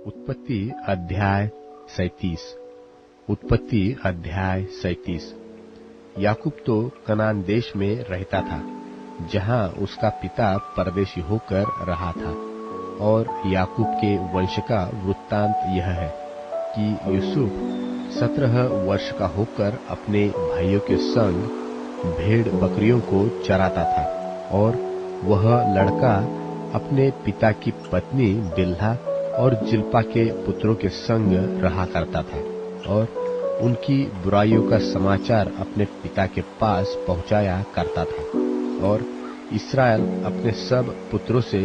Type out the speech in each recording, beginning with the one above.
उत्पत्ति अध्याय 37। उत्पत्ति अध्याय 37। याकूब तो कनान देश में रहता था, जहां उसका पिता परदेशी होकर रहा था। और याकूब के वंश का वृत्तांत यह है कि यूसुफ 17 वर्ष का होकर अपने भाइयों के संग भेड़ बकरियों को चराता था। और वह लड़का अपने पिता की पत्नी बिल्हा और जिल्पा के पुत्रों के संग रहा करता था, और उनकी बुराइयों का समाचार अपने पिता के पास पहुंचाया करता था। और इस्राएल अपने सब पुत्रों से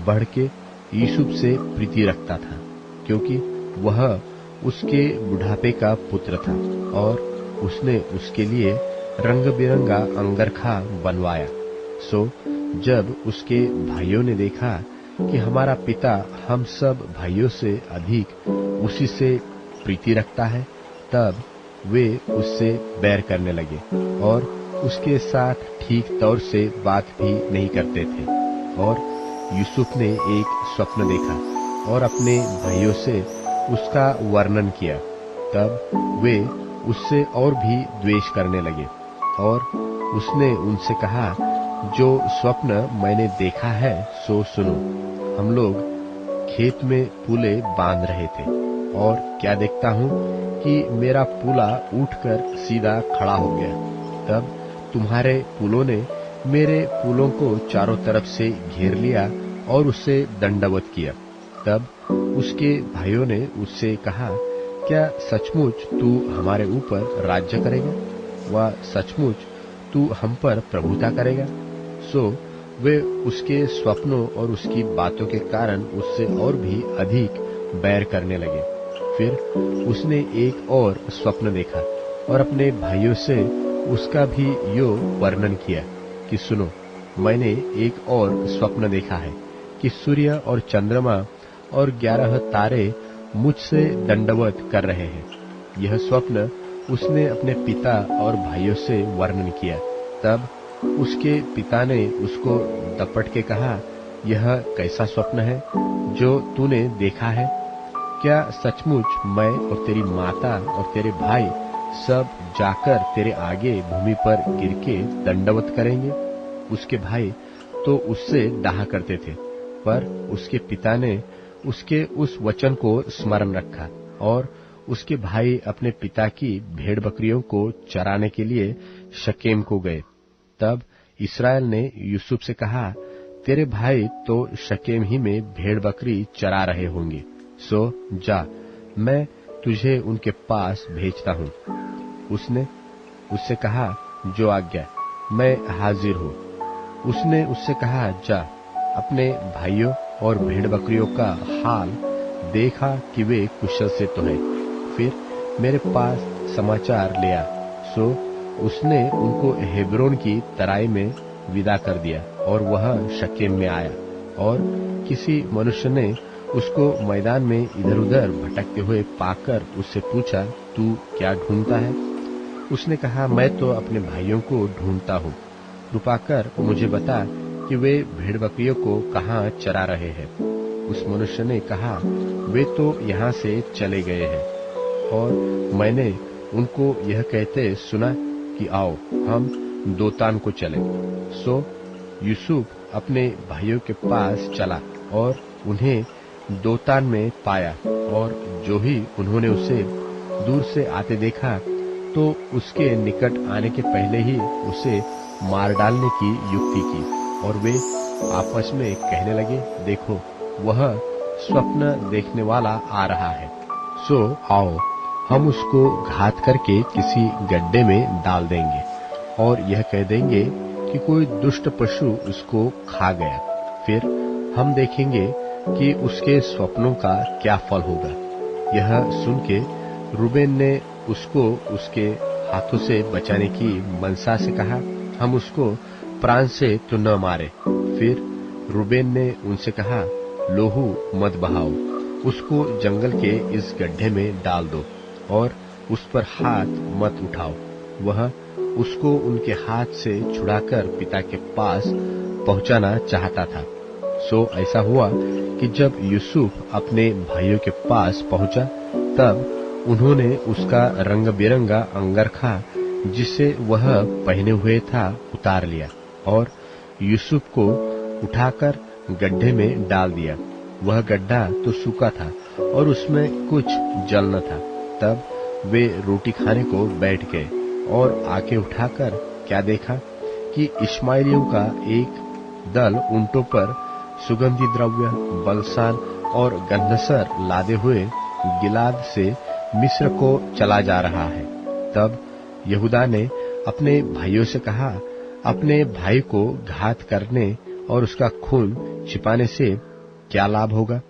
बढ़ के यूसुफ से प्रीति रखता था, क्योंकि वह उसके बुढ़ापे का पुत्र था, और उसने उसके लिए रंग बिरंगा अंगरखा बनवाया। सो जब उसके भाइयों ने देखा कि हमारा पिता हम सब भाइयों से अधिक उसी से प्रीति रखता है, तब वे उससे बैर करने लगे और उसके साथ ठीक तौर से बात भी नहीं करते थे। और यूसुफ ने एक स्वप्न देखा और अपने भाइयों से उसका वर्णन किया। तब वे उससे और भी द्वेष करने लगे। और उसने उनसे कहा, जो स्वप्न मैंने देखा है सो सुनो। हम लोग खेत में पूले बांध रहे थे, और क्या देखता हूँ कि मेरा पूला उठकर सीधा खड़ा हो गया। तब तुम्हारे पूलों ने मेरे पूलों को चारों तरफ से घेर लिया और उससे दंडवत किया। तब उसके भाइयों ने उससे कहा, क्या सचमुच तू हमारे ऊपर राज्य करेगा? व सचमुच तू हम पर प्रभुता करेगा? सो वे उसके स्वप्नों और उसकी बातों के कारण उससे और भी अधिक बैर करने लगे। फिर उसने एक और स्वप्न देखा और अपने भाइयों से उसका भी यो वर्णन किया कि सुनो, मैंने एक और स्वप्न देखा है कि सूर्य और चंद्रमा और 11 तारे मुझसे दंडवत कर रहे हैं। यह स्वप्न उसने अपने पिता और भाइयों से वर्णन किया। तब उसके पिता ने उसको दपट के कहा, यह कैसा स्वप्न है जो तूने देखा है? क्या सचमुच मैं और तेरी माता और तेरे भाई सब जाकर तेरे आगे भूमि पर गिर के दंडवत करेंगे? उसके भाई तो उससे डाहा करते थे, पर उसके पिता ने उसके उस वचन को स्मरण रखा। और उसके भाई अपने पिता की भेड़ बकरियों को चराने के लिए शकेम को गए। तब इस्राएल ने यूसुफ से कहा, तेरे भाई तो शकेम ही में भेड़ बकरी चरा रहे होंगे, सो जा, मैं तुझे उनके पास भेजता हूँ। उसने उससे कहा, जो आज्ञा, मैं हाजिर हूँ। उसने उससे कहा, जा, अपने भाइयों और भेड़ बकरियों का हाल देखा कि वे कुशल से तो है, फिर मेरे पास समाचार ले आ। सो उसने उनको हेब्रोन की तराई में विदा कर दिया, और वह शकेम में आया। और किसी मनुष्य ने उसको मैदान में इधर उधर भटकते हुए पाकर उससे पूछा, तू क्या ढूंढता है? उसने कहा, मैं तो अपने भाइयों को ढूंढता हूँ। कृपा कर मुझे बता कि वे भेड़ बकरियों को कहाँ चरा रहे हैं। उस मनुष्य ने कहा, वे तो यहाँ से चले गए हैं, और मैंने उनको यह कहते सुना कि आओ हम दोतान को चलें। सो यूसुफ अपने भाइयों के पास चला और उन्हें दोतान में पाया। और जो ही उन्होंने उसे दूर से आते देखा, तो उसके निकट आने के पहले ही उसे मार डालने की युक्ति की। और वे आपस में कहने लगे, देखो, वह स्वप्न देखने वाला आ रहा है। सो आओ हम उसको घात करके किसी गड्ढे में डाल देंगे, और यह कह देंगे कि कोई दुष्ट पशु उसको खा गया। फिर हम देखेंगे कि उसके स्वप्नों का क्या फल होगा। यह सुन के रूबेन ने उसको उसके हाथों से बचाने की मनसा से कहा, हम उसको प्राण से तो न मारे। फिर रूबेन ने उनसे कहा, लोहू मत बहाओ, उसको जंगल के इस गड्ढे में डाल दो और उस पर हाथ मत उठाओ। वह उसको उनके हाथ से छुड़ाकर पिता के पास पहुंचाना चाहता था। सो ऐसा हुआ कि जब यूसुफ अपने भाइयों के पास पहुंचा, तब उन्होंने उसका रंग बिरंगा अंगरखा जिसे वह पहने हुए था उतार लिया और यूसुफ को उठाकर गड्ढे में डाल दिया। वह गड्ढा तो सूखा था और उसमें कुछ जल न था। तब वे रोटी खाने को बैठ गए और आंखें उठाकर क्या देखा कि इश्माएलियों का एक दल ऊंटों पर सुगंधी द्रव्य, बलसान और गन्धसर लादे हुए गिलाद से मिस्र को चला जा रहा है। तब यहूदा ने अपने भाइयों से कहा, अपने भाई को घात करने और उसका खून छिपाने से क्या लाभ होगा?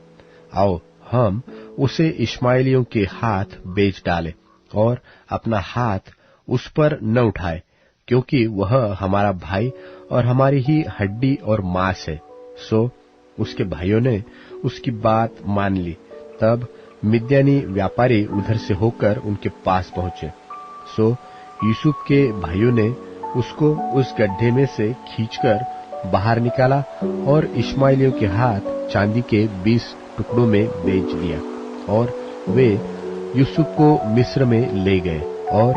आओ हम उसे इश्माएलियों के हाथ बेच डालें और अपना हाथ उस पर न उठाए, क्योंकि वह हमारा भाई और हमारी ही हड्डी और मांस है। सो उसके भाइयों ने उसकी बात मान ली। तब मिद्यानी व्यापारी उधर से होकर उनके पास पहुंचे। सो यूसुफ के भाइयों ने उसको उस गड्ढे में से खींचकर बाहर निकाला और इश्माएलियों के हाथ चांदी के 20 टुकड़ों में बेच दिया और वे यूसुफ को मिस्र में ले गए। और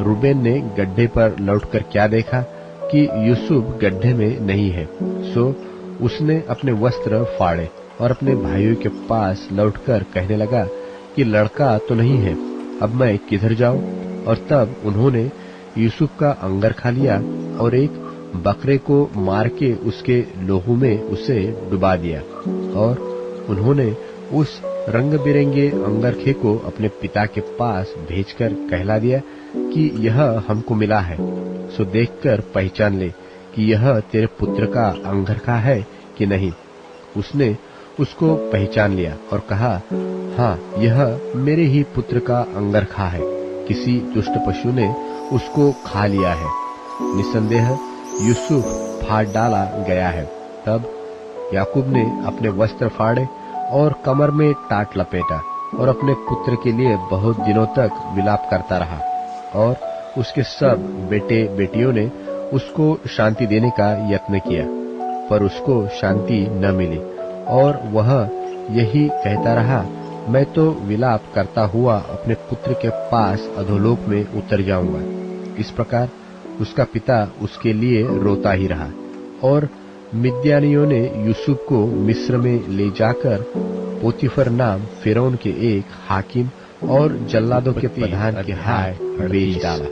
रूबेन ने गड्ढे पर लौटकर क्या देखा कि यूसुफ गड्ढे में नहीं है। सो उसने अपने वस्त्र फाड़े और अपने भाइयों के पास लौटकर कहने लगा कि लड़का तो नहीं है, अब मैं किधर जाऊं? और तब उन्होंने यूसुफ का अंगरखा लिया और एक बकरे को मार के उसके लोहू में उसे डुबा दिया। और उन्होंने उस रंग बिरंगे अंगरखे को अपने पिता के पास भेजकर कहला दिया कि यह हमको मिला है, सो देखकर पहचान ले कि यह तेरे पुत्र का अंगरखा है कि नहीं। उसने उसको पहचान लिया और कहा, हाँ, यह मेरे ही पुत्र का अंगरखा है, किसी दुष्ट पशु ने उसको खा लिया है। निसंदेह यूसुफ फाड़ डाला गया है। तब याकूब ने अपने वस्त्र फाड़े और कमर में टाट लपेटा और अपने पुत्र के लिए बहुत दिनों तक विलाप करता रहा। और उसके सब बेटे बेटियों ने उसको शांति देने का यत्न किया, पर उसको शांति न मिली और वह यही कहता रहा, मैं तो विलाप करता हुआ अपने पुत्र के पास अधोलोक में उतर जाऊंगा। इस प्रकार उसका पिता उसके लिए रोता ही रहा। और मिद्यानियों ने यूसुफ को मिस्र में ले जाकर पोतीफर नाम फिरौन के एक हाकिम और जल्लादों के प्रधान के हाथ बेच डाला।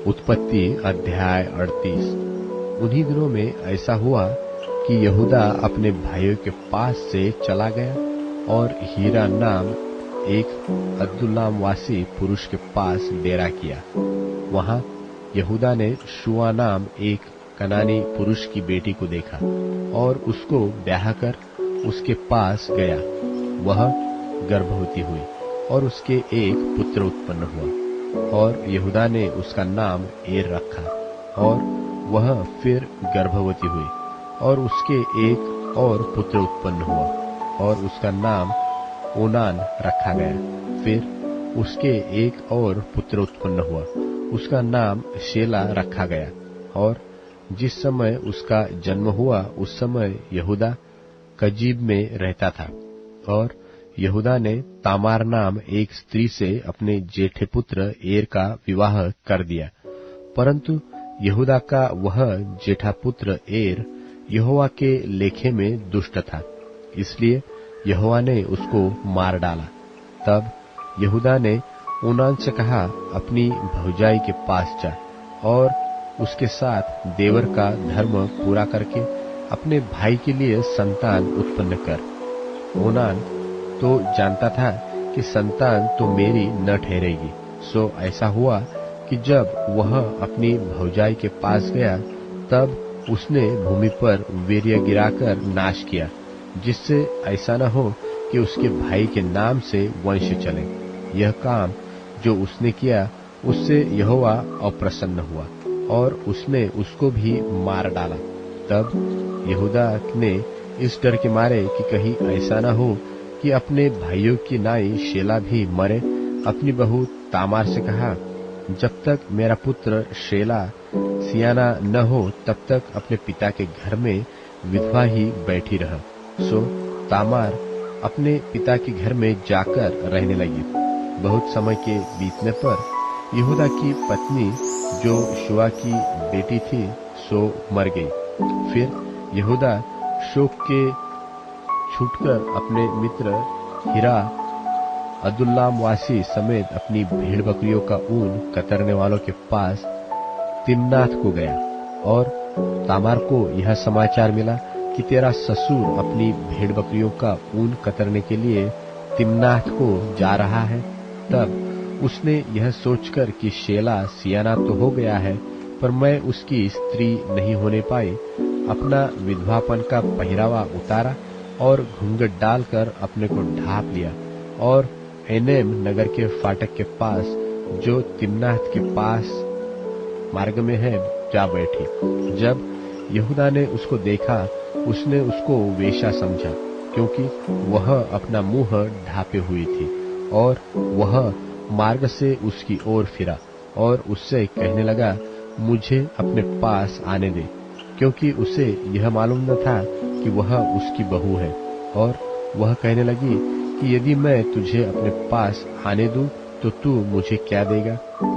उत्पत्ति अध्याय 38। उन्हीं दिनों में ऐसा हुआ कि यहूदा अपने भाइयों के पास से चला गया और हीरा नाम एक अद्दुल्लाम वासी पुरुष के पास डेरा किया। वहां यहूदा ने शुआ नाम एक कनानी पुरुष की बेटी को देखा और उसको ब्याह कर उसके पास गया। वह गर्भवती हुई और उसके एक पुत्र उत्पन्न हुआ और यहूदा ने उसका नाम एर रखा। और वह फिर गर्भवती हुई और उसके एक और पुत्र उत्पन्न हुआ और उसका नाम ओनान रखा गया। फिर उसके एक और पुत्र उत्पन्न हुआ, उसका नाम शेला रखा गया। और जिस समय उसका जन्म हुआ उस समय यहूदा कजीब में रहता था। और यहूदा ने तामार नाम एक स्त्री से अपने जेठे पुत्र एर का विवाह कर दिया, परंतु यहूदा का वह जेठा पुत्र एर यहोवा के लेखे में दुष्ट था, इसलिए यहोवा ने उसको मार डाला। तब यहूदा ने ओनान से कहा, अपनी भौजाई के पास जा और उसके साथ देवर का धर्म पूरा करके अपने भाई के लिए संतान उत्पन्न कर। ओनान तो जानता था कि संतान तो मेरी न ठहरेगी। सो ऐसा हुआ कि जब वह अपनी भौजाई के पास गया तब उसने भूमि पर वीर्य गिराकर नाश किया, जिससे ऐसा न हो कि उसके भाई के नाम से वंश चले। यह काम जो उसने किया उससे यहोवा अप्रसन्न हुआ और उसने उसको भी मार डाला। तब यहूदा ने इस डर के मारे कि कहीं ऐसा न हो कि अपने भाइयों की नाई शेला भी मरे, अपनी बहू तामार से कहा, जब तक मेरा पुत्र शेला सियाना न हो तब तक अपने पिता के घर में विधवा ही बैठी रह। सो तामार अपने पिता के घर में जाकर रहने लगी। बहुत समय के बीतने पर यहूदा की पत्नी जो शुआ की बेटी थी सो मर गई। फिर यहूदा शोक के छूटकर अपने मित्र हिरा अदुल्लाम वासी समेत अपनी भेड़ बकरियों का ऊन कतरने वालों के पास तिम्नाथ को गया। और तामार को यह समाचार मिला कि तेरा ससुर अपनी भेड़ बकरियों का ऊन कतरने के लिए तिम्नाथ को जा रहा है। तब उसने यह सोचकर कि शेला सियाना तो हो गया है, पर मैं उसकी स्त्री नहीं होने पाई, अपना विधवापन का पहरावा उतारा और घूंघट डालकर अपने को ढांप लिया और एनेम नगर के फाटक के पास जो तिम्नाथ के पास मार्ग में है जा बैठी। जब यहूदा ने उसको देखा, उसने उसको वेश्या समझा, क्योंकि वह अपना मुंह ढांपे हुई थी। और वह मार्ग से उसकी ओर फिरा और उससे कहने लगा, मुझे अपने पास आने दे, क्योंकि उसे यह मालूम न था कि वह उसकी बहू है। और वह कहने लगी कि यदि मैं तुझे अपने पास आने दूं तो तू मुझे क्या देगा?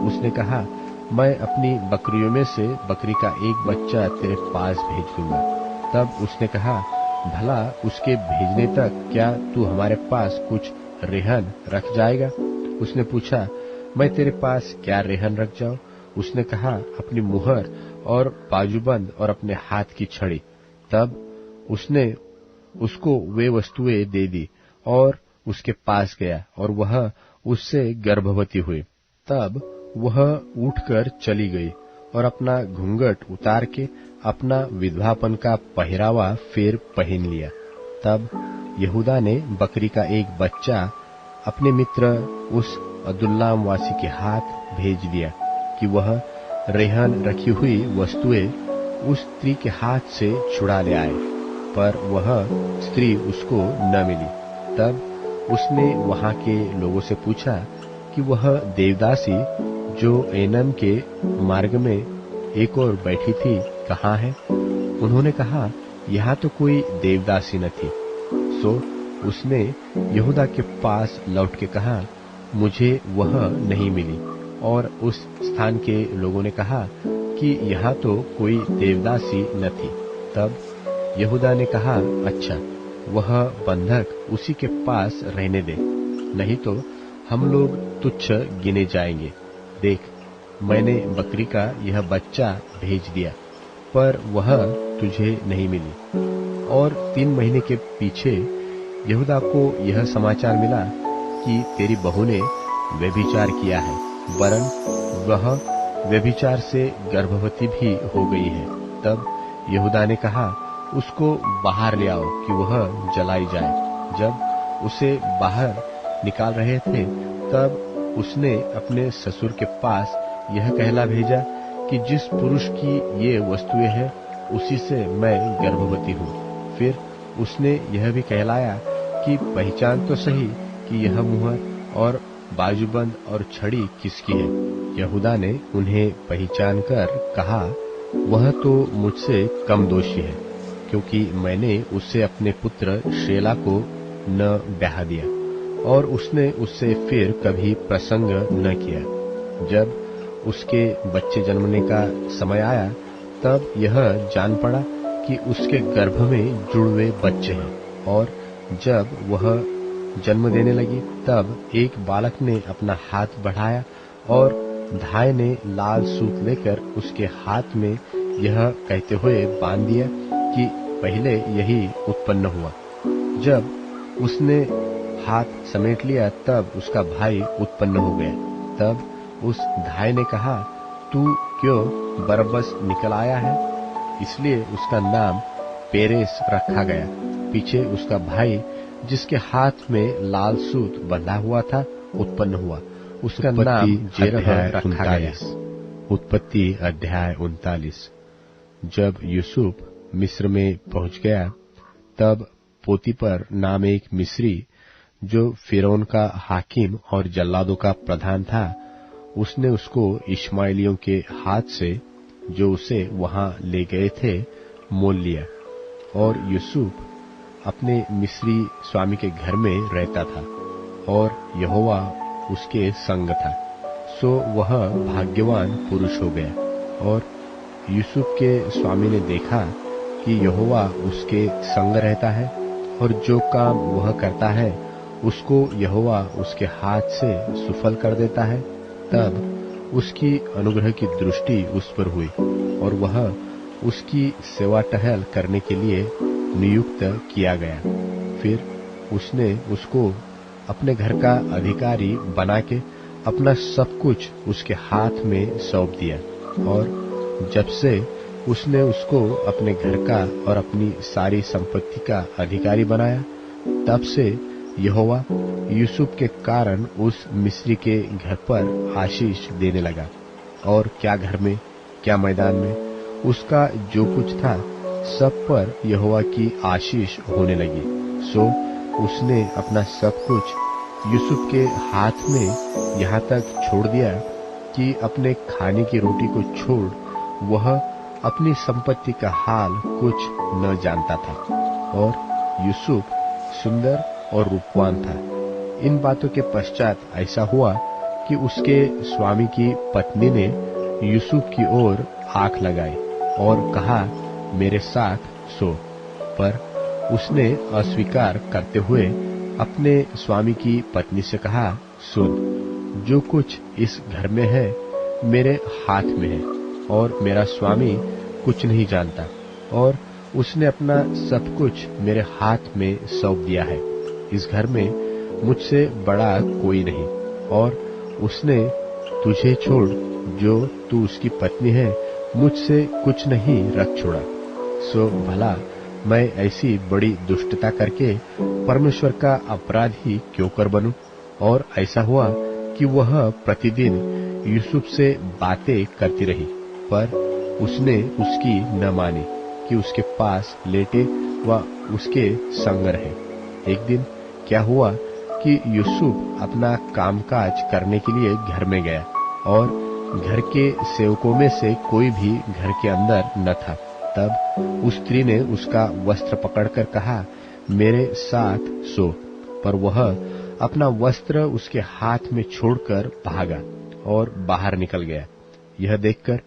उसने कहा, मैं अपनी बकरियों में से बकरी का एक बच्चा तेरे पास भेज दूंगा। तब उसने कहा, भला उसके भेजने तक क्या तू हमारे पास कुछ रेहन रख जाएगा? उसने पूछा, मैं तेरे पास क्या रेहन रख जाऊं? उसने कहा, अपनी मुहर और बाजूबंद और अपने हाथ की छड़ी। तब उसने उसको वे वस्तुएं दे दी और उसके पास गया और वह उससे गर्भवती हुई। तब वह उठकर चली गई और अपना घूंघट उतार के अपना विधवापन का पहरावा फिर पहन लिया। तब यहूदा ने बकरी का एक बच्चा अपने मित्र उस अदुल्लाम वासी के हाथ भेज दिया कि वह रेहन रखी हुई वस्तुएं उस स्त्री के हाथ से छुड़ा ले आए, पर वह स्त्री उसको न मिली। तब उसने वहां के लोगों से पूछा कि वह देवदासी जो एनम के मार्ग में एक और बैठी थी कहाँ है? उन्होंने कहा, यहाँ तो कोई देवदासी न थी। सो उसने यहूदा के पास लौट के कहा, मुझे वह नहीं मिली। और उस स्थान के लोगों ने कहा कि यहाँ तो कोई देवदासी न थी। तब यहूदा ने कहा, अच्छा, वह बंधक उसी के पास रहने दे, नहीं तो हम लोग तुच्छ गिने जाएंगे। देख, मैंने बकरी का यह बच्चा भेज दिया, पर वह तुझे नहीं मिली। और 3 महीने के पीछे यहूदा को यह समाचार मिला कि तेरी बहू ने व्यभिचार किया है, वरन वह व्यभिचार से गर्भवती भी हो गई है। तब यहूदा ने कहा, उसको बाहर ले आओ कि वह जलाई जाए। जब उसे बाहर निकाल रहे थे, तब उसने अपने ससुर के पास यह कहला भेजा कि जिस पुरुष की ये वस्तुएं हैं, उसी से मैं गर्भवती हूँ। फिर उसने यह भी कहलाया कि पहचान तो सही कि यह मुहर और बाजूबंद और छड़ी किसकी है। यहूदा ने उन्हें पहचान कर कहा, वह तो मुझसे कम दोषी है, क्योंकि मैंने उससे अपने पुत्र शेला को न ब्याह दिया और उसने उससे फिर कभी प्रसंग न किया। जब उसके बच्चे जन्मने का समय आया, तब यह जान पड़ा कि उसके गर्भ में जुड़वे बच्चे हैं। और जब वह जन्म देने लगी, तब एक बालक ने अपना हाथ बढ़ाया और धाय ने लाल सूत लेकर उसके हाथ में यह कहते हुए बांध दिया कि पहले यही उत्पन्न हुआ। जब उसने हाथ समेट लिया, तब उसका भाई उत्पन्न हो गया। तब उस धाय ने कहा, तू क्यों बरब्बस निकल आया है? इसलिए उसका नाम पेरेस रखा गया। पीछे उसका भाई जिसके हाथ में लाल सूत बंधा हुआ था उत्पन्न हुआ, उसका नाम जेरह रखा गया। उत्पत्ति अध्याय 39। जब यूसुफ मिस्र में पहुंच गया, तब पोतीपर नाम एक मिस्री जो फिरौन का हाकिम और जल्लादों का प्रधान था, उसने उसको इश्माएलियों के हाथ से जो उसे वहां ले गए थे मोल लिया। और यूसुफ अपने मिस्री स्वामी के घर में रहता था और यहोवा उसके संग था, सो वह भाग्यवान पुरुष हो गया। और यूसुफ के स्वामी ने देखा कि यहोवा उसके संग रहता है और जो काम वह करता है उसको यहोवा उसके हाथ से सुफल कर देता है, तब उसकी अनुग्रह की दृष्टि उस पर हुई और वह उसकी सेवा टहल करने के लिए नियुक्त किया गया। फिर उसने उसको अपने घर का अधिकारी बना के अपना सब कुछ उसके हाथ में सौंप दिया। और जब से उसने उसको अपने घर का और अपनी सारी संपत्ति का अधिकारी बनाया, तब से यहोवा यूसुफ के कारण उस मिस्री के घर पर आशीष देने लगा। और क्या घर में क्या मैदान में उसका जो कुछ था सब पर यहोवा की आशीष होने लगी। सो उसने अपना सब कुछ यूसुफ के हाथ में यहाँ तक छोड़ दिया कि अपने खाने की रोटी को छोड़ वह अपनी संपत्ति का हाल कुछ न जानता था। और यूसुफ सुंदर और रूपवान था। इन बातों के पश्चात ऐसा हुआ कि उसके स्वामी की पत्नी ने यूसुफ की ओर आंख लगाई और कहा, मेरे साथ सो। पर उसने अस्वीकार करते हुए अपने स्वामी की पत्नी से कहा, सुन, जो कुछ इस घर में है मेरे हाथ में है और मेरा स्वामी कुछ नहीं जानता, और उसने अपना सब कुछ मेरे हाथ में सौंप दिया है। इस घर में मुझसे बड़ा कोई नहीं, और उसने तुझे छोड़ जो तू उसकी पत्नी है मुझसे कुछ नहीं रख छोड़ा। सो भला मैं ऐसी बड़ी दुष्टता करके परमेश्वर का अपराधी क्यों कर बनूं? और ऐसा हुआ कि वह प्रतिदिन यूसुफ से बातें करती रही, पर उसने उसकी न मानी कि उसके पास लेटे व उसके संग रहे। एक दिन क्या हुआ कि यूसुफ अपना कामकाज करने के लिए घर में गया और घर के सेवकों में से कोई भी घर के अंदर न था। तब उस स्त्री ने उसका वस्त्र पकड़कर कहा, मेरे साथ सो। पर वह अपना वस्त्र उसके हाथ में छोड़कर भागा और बाहर निकल गया। यह देखकर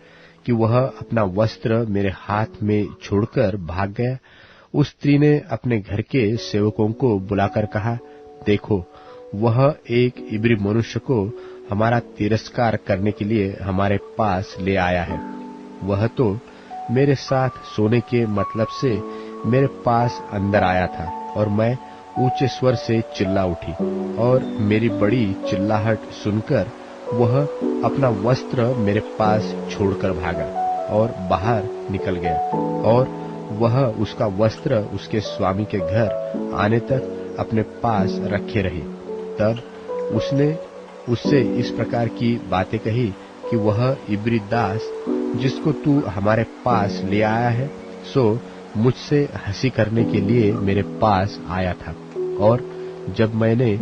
कि वह अपना वस्त्र मेरे हाथ में छोड़कर भाग गया, उस स्त्री ने अपने घर के सेवकों को बुलाकर कहा, देखो, वह एक इब्री मनुष्य को हमारा तिरस्कार करने के लिए हमारे पास ले आया है। वह तो मेरे साथ सोने के मतलब से मेरे पास अंदर आया था और मैं ऊंचे स्वर से चिल्ला उठी, और मेरी बड़ी चिल्लाहट सुनकर वह अपना वस्त्र मेरे पास छोड़कर भागा और बाहर निकल गया। और वह उसका वस्त्र उसके स्वामी के घर आने तक अपने पास रखे रही। तब उसने उससे इस प्रकार की बातें कही कि वह इब्री दास जिसको तू हमारे पास ले आया है, सो मुझसे हंसी करने के लिए मेरे पास आया था। और जब मैंने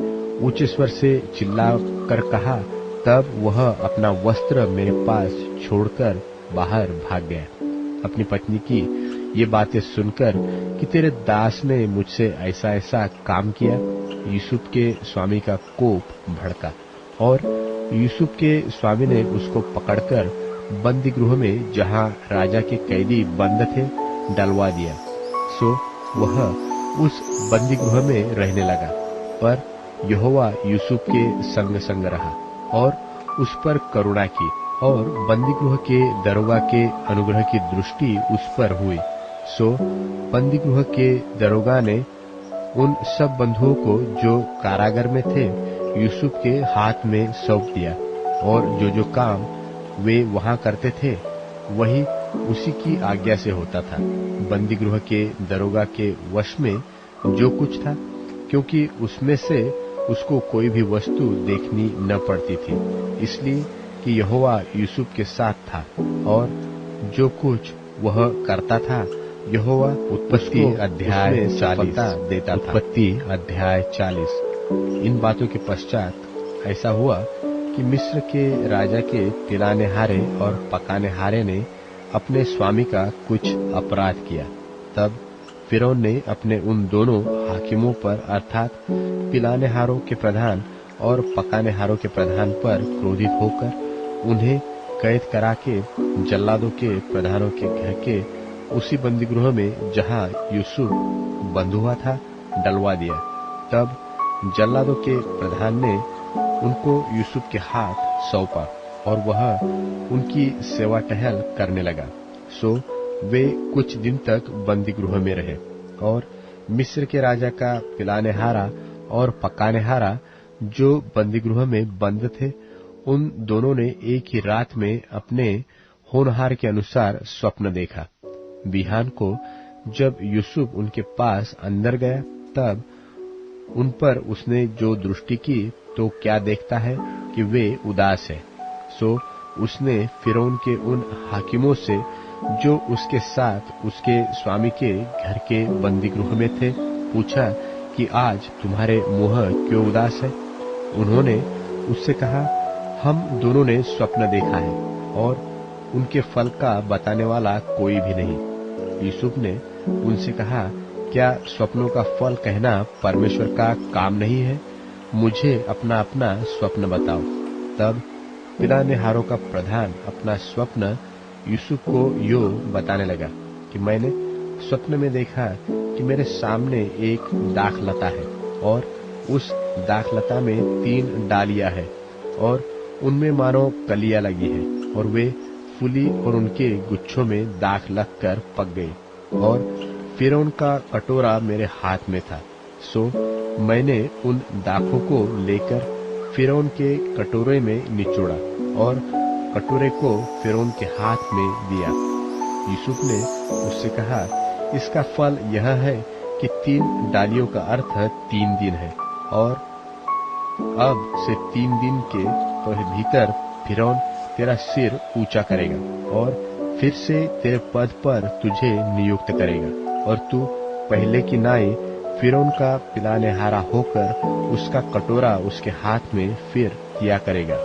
ऊंचे स्वर से चिल्ला कर कहा, तब वह अपना वस्त्र मेरे पास छोड़कर बाहर भाग गया। अपनी पत्नी की ये बातें सुनकर कि तेरे दास ने मुझसे ऐसा ऐसा काम किया, यूसुफ के स्वामी का कोप भड़का और यूसुफ के स्वामी ने उसको पकड़कर बंदी गृह में, जहाँ राजा के कैदी बंद थे, डलवा दिया। सो वह उस बंदी गृह में रहने लगा। पर यहोवा यूसुफ के संग संग रहा और उस पर करुणा की, और बंदी गृह के दरोगा के अनुग्रह की दृष्टि उस पर हुई। सो बंदी गृह के दरोगा ने उन सब बंधुओं को जो कारागार में थे यूसुफ के हाथ में सौंप दिया, और जो काम वे वहां करते थे वही उसी की आज्ञा से होता था। बंदी गृह के दरोगा के वश में जो कुछ था, क्योंकि उसमें से उसको कोई भी वस्तु देखनी न पड़ती थी, इसलिए कि यहोवा यूसुफ के साथ था, और जो कुछ वह करता था यहोवा उत्पत्ति अध्याय 40 देता था। उत्पत्ति अध्याय 40। इन बातों के पश्चात ऐसा हुआ कि मिस्र के राजा के तिलानेहारे और पकानेहारे ने अपने स्वामी का कुछ अपराध किया। तब फिरौन ने अपने उन दोनों हाकिमों पर अर्थात पिलानेहारों के प्रधान और पकानेहारों के प्रधान पर क्रोधित होकर उन्हें कैद करा के जल्लादों के प्रधानों के घर के उसी बंदीगृह में जहां यूसुफ बंद हुआ था डलवा दिया। तब जल्लादों के प्रधान ने उनको यूसुफ के हाथ सौंपा और वह उनकी सेवा टहल करने लगा। सो वे कुछ दिन तक बंदीगृह में रहे और मिस्र के राजा का पिलानेहारा और पकानेहारा जो बंदीगृह में बंद थे, उन दोनों ने एक ही रात में अपने होनहार के अनुसार स्वप्न देखा। बिहान को जब यूसुफ उनके पास अंदर गया, तब उन पर उसने जो दृष्टि की तो क्या देखता है कि वे उदास है। सो उसने फिरौन के उन हाकिमों से जो उसके साथ उसके स्वामी के घर के बंदीगृह में थे पूछा कि आज तुम्हारे मुंह क्यों उदास है। उन्होंने उससे कहा, हम दोनों ने स्वप्न देखा है और उनके फल का बताने वाला कोई भी नहीं। यूसुफ ने उनसे कहा, क्या स्वप्नों का फल कहना परमेश्वर का काम नहीं है? मुझे अपना अपना स्वप्न बताओ। तब पिलानेहारों का प्रधान अपना स्वप्न यूसुफ को यो बताने लगा कि मैंने स्वप्न में देखा कि मेरे सामने एक दाखलता है और उस दाखलता में 3 डालियां है और उनमें मानो कलियां लगी है और वे फूली और उनके गुच्छों में दाख लगकर पक गई और फिरौन का कटोरा मेरे हाथ में था। सो मैंने उन दाखों को लेकर फिरौन के कटोरे में निचोड़ा और कटोरे को फिरौन के हाथ में दिया। यूसुफ ने उससे कहा, इसका फल यह है कि 3 डालियों का अर्थ 3 दिन है और अब से 3 दिन के भीतर फिरौन तेरा सिर ऊंचा करेगा और फिर से तेरे पद पर तुझे नियुक्त करेगा और तू पहले की नाई फिरौन का पिलानेहारा होकर उसका कटोरा उसके हाथ में फिर दिया करेगा।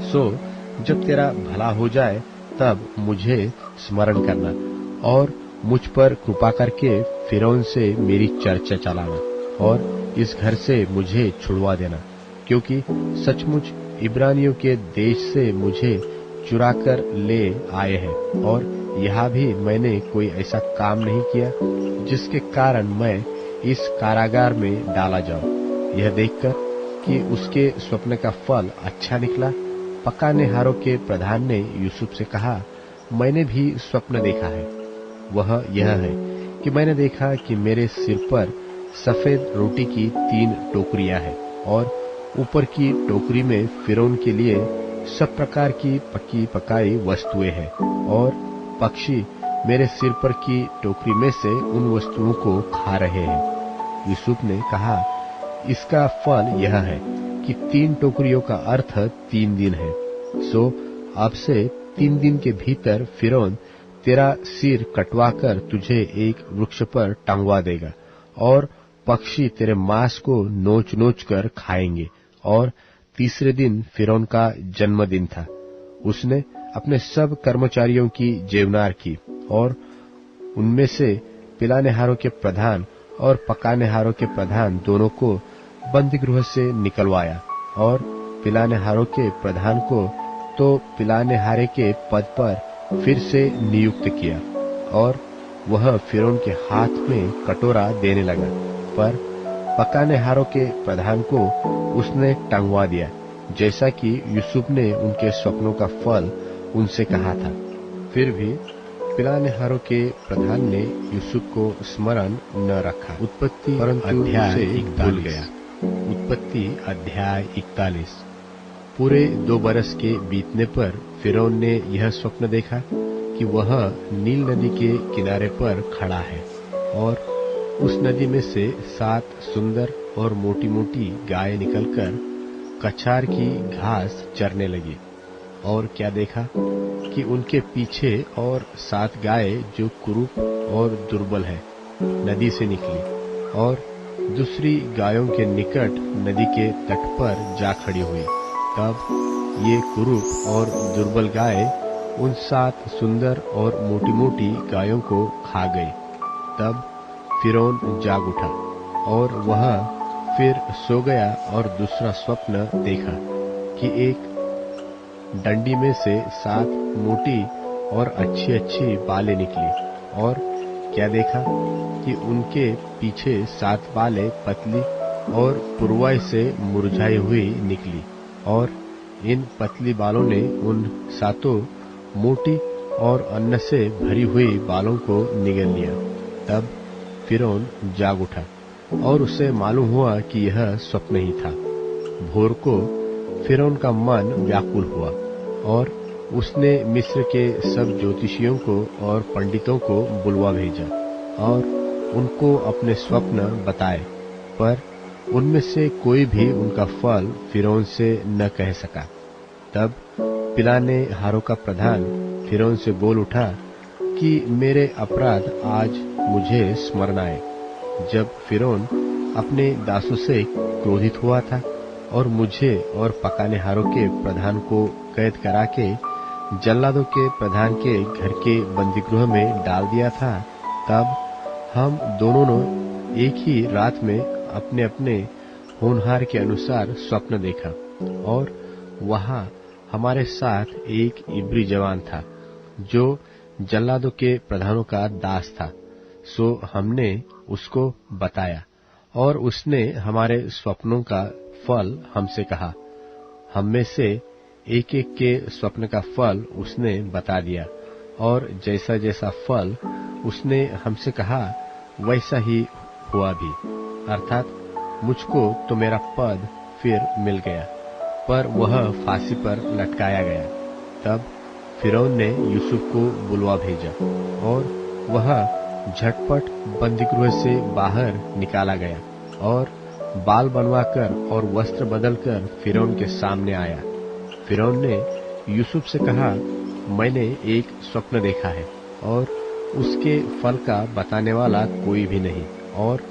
सो जब तेरा भला हो जाए तब मुझे स्मरण करना और मुझ पर कृपा करके फिरौन से मेरी चर्चा चलाना और इस घर से मुझे छुड़वा देना, क्योंकि सचमुच इब्रानियों के देश से मुझे चुराकर ले आए हैं और यहाँ भी मैंने कोई ऐसा काम नहीं किया जिसके कारण मैं इस कारागार में डाला जाऊं। यह देखकर कि उसके स्वप्न का फल अच्छा निकला, पकानेहारों के प्रधान ने यूसुफ से कहा, मैंने भी स्वप्न देखा है। वह यह है कि मैंने देखा कि मेरे सिर पर सफेद रोटी की 3 टोकरियां हैं और ऊपर की टोकरी में फिरौन के लिए सब प्रकार की पकी पकाई वस्तुएं हैं और पक्षी मेरे सिर पर की टोकरी में से उन वस्तुओं को खा रहे हैं। यूसुफ ने कहा, इसका फल यह है कि 3 टोकरियों का अर्थ 3 दिन है। सो अब से 3 दिन के भीतर फिरौन तेरा सिर कटवाकर तुझे एक वृक्ष पर टंगवा देगा और पक्षी तेरे मांस को नोच नोच कर खाएंगे। और तीसरे दिन फिरौन का जन्मदिन था। उसने अपने सब कर्मचारियों की जेवनार की और उनमें से पिलानेहारों के प्रधान और पकानेहारों के प्रधान दोनों को बंदीगृह से निकलवाया और पिलानेहारों के प्रधान को तो पिलानेहारे के पद पर फिर से नियुक्त किया और वह फिरौन के हाथ में कटोरा देने लगा, पर पकानेहारों के प्रधान को उसने टंगवा दिया, जैसा कि यूसुफ ने उनके स्वप्नों का फल उनसे कहा था। फिर भी पिलानेहारों के प्रधान ने यूसुफ को स्मरण न रखा। उत्पत्ति अध्याय 41। उत्पत्ति अध्याय 41। पूरे 2 बरस के बीतने पर फिरौन ने यह स्वप्न देखा कि वह नील नदी के किनारे पर खड़ा है और उस नदी में से 7 सुंदर और मोटी मोटी गायें निकलकर कछार की घास चरने लगी। और क्या देखा कि उनके पीछे और 7 गायें जो कुरूप और दुर्बल है नदी से निकली और दूसरी गायों के निकट नदी के तट पर जा खड़ी हुई। तब ये कुरूप और दुर्बल गायें उन 7 सुंदर और मोटी मोटी गायों को खा गई। तब फिरौन जाग उठा और वह फिर सो गया और दूसरा स्वप्न देखा कि एक डंडी में से 7 मोटी और अच्छी अच्छी बालें निकली। और क्या देखा कि उनके पीछे 7 बालें पतली और पुरवाई से मुरझाई हुई निकली, और इन पतली बालों ने उन 7 मोटी और अन्न से भरी हुई बालों को निगल लिया। तब फिरौन जाग उठा और उसे मालूम हुआ कि यह स्वप्न ही था। भोर को फिरौन का मन व्याकुल हुआ और उसने मिस्र के सब ज्योतिषियों को और पंडितों को बुलवा भेजा और उनको अपने स्वप्न बताए, पर उनमें से कोई भी उनका फल फिरौन से न कह सका। तब पिलाने हारों का प्रधान फिरौन से बोल उठा कि मेरे अपराध आज मुझे स्मरण आए, जब फिरौन अपने दासों से क्रोधित हुआ था और मुझे और पकाने हारों के प्रधान को कैद करा के जल्लादों के प्रधान के घर के बंदीगृह में डाल दिया था। तब हम दोनों ने एक ही रात में अपने अपने होनहार के अनुसार स्वप्न देखा, और वहां हमारे साथ एक इब्री जवान था जो जल्लादों के प्रधानों का दास था। सो हमने उसको बताया और उसने हमारे स्वप्नों का फल हमसे कहा। हम में से एक एक के स्वप्न का फल उसने बता दिया, और जैसा जैसा फल उसने हमसे कहा वैसा ही हुआ भी। अर्थात मुझको तो मेरा पद फिर मिल गया, पर वह फांसी पर लटकाया गया। तब फिरौन ने यूसुफ को बुलवा भेजा और वह झटपट बंदीगृह से बाहर निकाला गया और बाल बनवाकर और वस्त्र बदलकर फिरौन के सामने आया। फिरौन ने यूसुफ से कहा, मैंने एक स्वप्न देखा है और उसके फल का बताने वाला कोई भी नहीं, और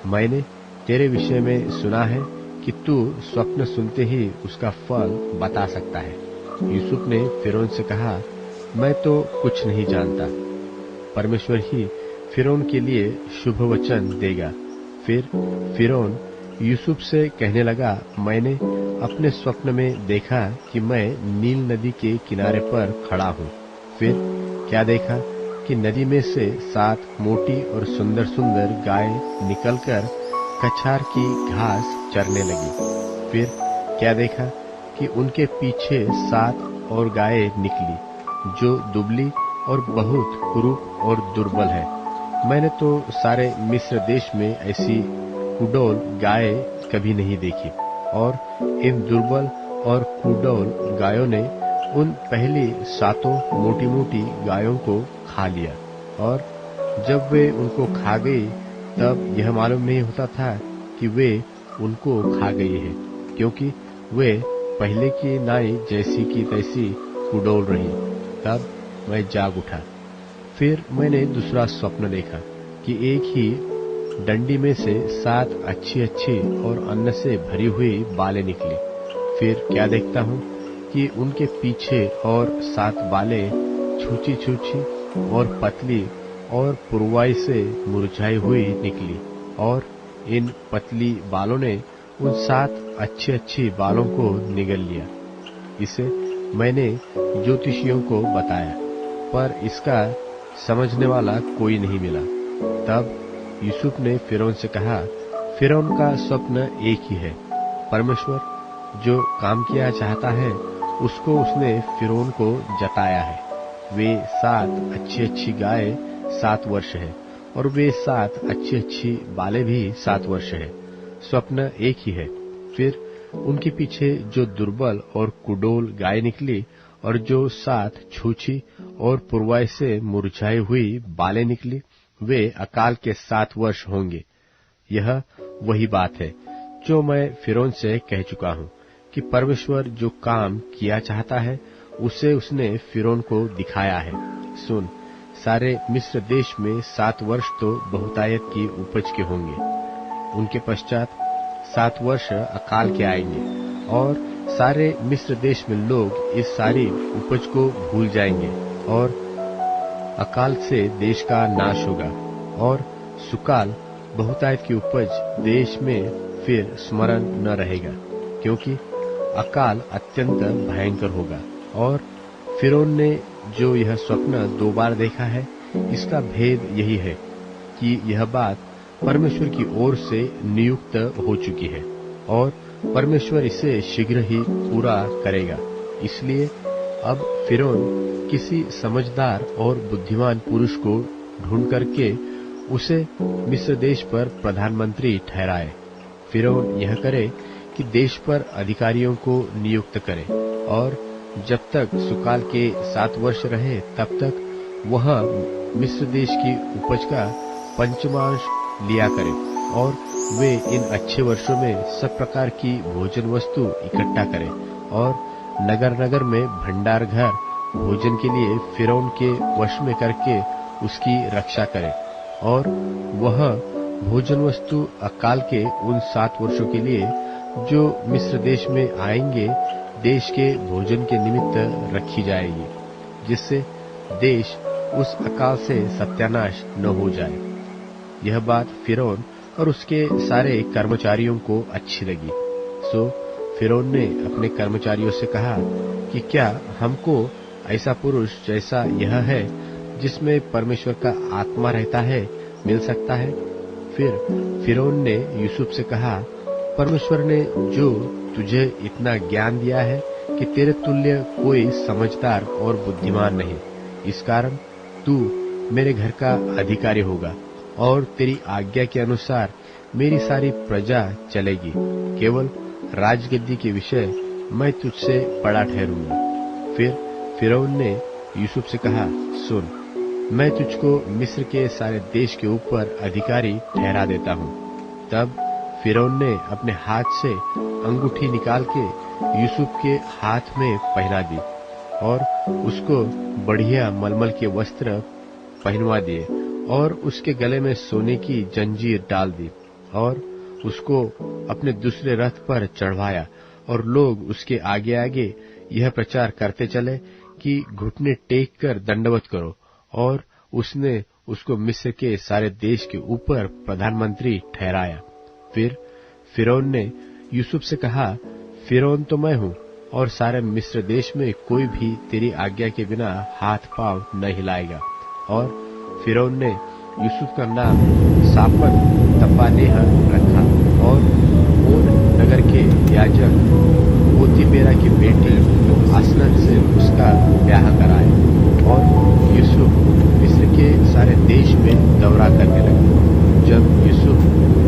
मैंने तेरे विषय में सुना है कि तू स्वप्न सुनते ही उसका फल बता सकता है। यूसुफ ने फिरौन से कहा, मैं तो कुछ नहीं जानता, परमेश्वर ही फिरौन के लिए शुभ वचन देगा। फिर फिरौन यूसुफ से कहने लगा, मैंने अपने स्वप्न में देखा कि मैं नील नदी के किनारे पर खड़ा हूँ। फिर क्या देखा कि नदी में से 7 मोटी और सुंदर सुंदर गाय निकलकर कछार की घास चरने लगी। फिर क्या देखा कि उनके पीछे 7 और गायें निकली जो दुबली और बहुत कुरूप और दुर्बल है। मैंने तो सारे मिस्र देश में ऐसी कुडौल गाय कभी नहीं देखी, और इन दुर्बल और कुडौल गायों ने उन पहली 7 मोटी मोटी गायों को खा लिया, और जब वे उनको खा गई तब यह मालूम नहीं होता था कि वे उनको खा गई है, क्योंकि वे पहले की नाई जैसी की तैसी कुडौल रही। तब मैं जाग उठा। फिर मैंने दूसरा स्वप्न देखा कि एक ही डंडी में से 7 अच्छी अच्छी और अन्न से भरी हुई बालें निकली। फिर क्या देखता हूँ कि उनके पीछे और 7 बालें छूची छूची और पतली और पुरवाई से मुरझाई हुई निकली, और इन पतली बालों ने उन 7 अच्छी अच्छी बालों को निगल लिया। इसे मैंने ज्योतिषियों को बताया, पर इसका समझने वाला कोई नहीं मिला। तब यूसुफ ने फिरौन से कहा, फिरौन का स्वप्न एक ही है। परमेश्वर जो काम किया चाहता है उसको उसने फिरौन को जताया है। वे 7 अच्छी अच्छी गाय 7 वर्ष है, और वे 7 अच्छी अच्छी बालें भी 7 वर्ष है। स्वप्न एक ही है। फिर उनके पीछे जो दुर्बल और कुडौल गाय निकली, और जो 7 छूछी और पुरवाई से मुरझाई हुई बालें निकली, वे अकाल के 7 वर्ष होंगे। यह वही बात है जो मैं फिरौन से कह चुका हूँ कि परमेश्वर जो काम किया चाहता है उसे उसने फिरौन को दिखाया है। सुन, सारे मिस्र देश में 7 वर्ष तो बहुतायत की उपज के होंगे। उनके पश्चात 7 वर्ष अकाल के आएंगे, और सारे मिस्र देश में लोग इस सारी उपज को भूल जाएंगे, और अकाल से देश का नाश होगा, और सुकाल बहुतायत की उपज देश में फिर स्मरण न रहेगा, क्योंकि अकाल अत्यंत भयंकर होगा। और फिरौन ने जो यह स्वप्न 2 बार देखा है, इसका भेद यही है कि यह बात परमेश्वर की ओर से नियुक्त हो चुकी है और परमेश्वर इसे शीघ्र ही पूरा करेगा। इसलिए अब फिरौन किसी समझदार और बुद्धिमान पुरुष को ढूंढ करके उसे मिस्र देश पर प्रधानमंत्री ठहराए। फिरौन यह करे कि देश पर अधिकारियों को नियुक्त करे और जब तक सुकाल के 7 वर्ष रहे तब तक वह मिस्र देश की उपज का 5वांश लिया करे और वे इन अच्छे वर्षों में सब प्रकार की भोजन वस्तु इकट्ठा करें और नगर नगर में भंडार घर भोजन के लिए फिरौन के वश में करके उसकी रक्षा करे। और वह भोजन वस्तु अकाल के उन 7 वर्षों के लिए जो मिस्र देश में आएंगे देश के भोजन के निमित्त रखी जाएगी, जिससे देश उस अकाल से सत्यानाश न हो जाए। यह बात फिरौन और उसके सारे कर्मचारियों को अच्छी लगी। सो फिरौन ने अपने कर्मचारियों से कहा कि क्या हमको ऐसा पुरुष जैसा यह है जिसमें परमेश्वर का आत्मा रहता है मिल सकता है? फिर फिरौन ने यूसुफ से कहा, परमेश्वर ने जो तुझे इतना ज्ञान दिया है कि तेरे तुल्य कोई समझदार और बुद्धिमान नहीं, इस कारण तू मेरे घर का अधिकारी होगा और तेरी आज्ञा के अनुसार मेरी सारी प्रजा चलेगी। केवल राजगद्दी के विषय मैं तुझसे बड़ा ठहरूंगा। फिर फिरौन ने यूसुफ से कहा, सुन, मैं तुझको मिस्र के सारे देश के ऊपर अधिकारी ठहरा देता हूँ। तब फिरौन ने अपने हाथ से अंगूठी निकाल के यूसुफ के हाथ में पहना दी और उसको बढ़िया मलमल के वस्त्र पहनवा दिए और उसके गले में सोने की जंजीर डाल दी और उसको अपने दूसरे रथ पर चढ़वाया। और लोग उसके आगे आगे यह प्रचार करते चले कि घुटने टेक कर दंडवत करो। और उसने उसको मिस्र के सारे देश के ऊपर प्रधानमंत्री ठहराया। फिर फिरौन ने यूसुफ से कहा, फिरौन तो मैं हूँ और सारे मिस्र देश में कोई भी तेरी आज्ञा के बिना हाथ पांव न हिलाएगा। और फिरौन ने यूसुफ का नाम सापन तपानेह रखा और ओन नगर के याजक पोतीपेरा की बेटी आसनत से उसका ब्याह कराए। और यूसुफ मिस्र के सारे देश में दौरा करने लगा। जब यूसुफ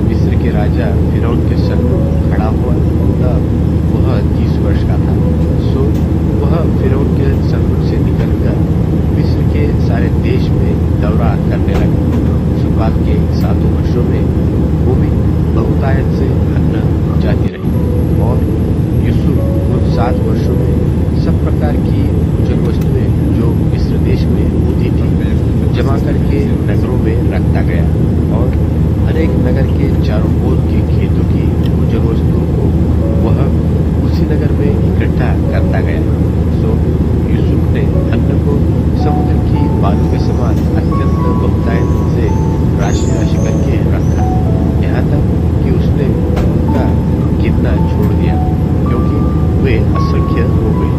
मिस्र के राजा फिरौन के सन्मुख खड़ा हुआ तब वह 30 वर्ष का था। सो वह फिरौन के सन्मुख से निकलकर मिस्र के सारे देश में दौरा करने लगा। सुकाल के 7 वर्षों में भूमि बहुतायत से अन्न जाती रही और यूसुफ उन 7 वर्षों में सब प्रकार की भोजन वस्तुएं जो मिस्र देश में होती थी जमा करके नगरों में रखता गया और अनेक नगर के चारों ओर के खेतों की भोजन वस्तुओं को वह उसी नगर में इकट्ठा करता गया। सो यूसुफ ने अन्न को समुद्र की बालू के समान अत्यंत बहुतायत से राशि राशि करके रखा, यहाँ तक कि उसने उनका गिनना छोड़ दिया, क्योंकि वे असंख्य हो गए।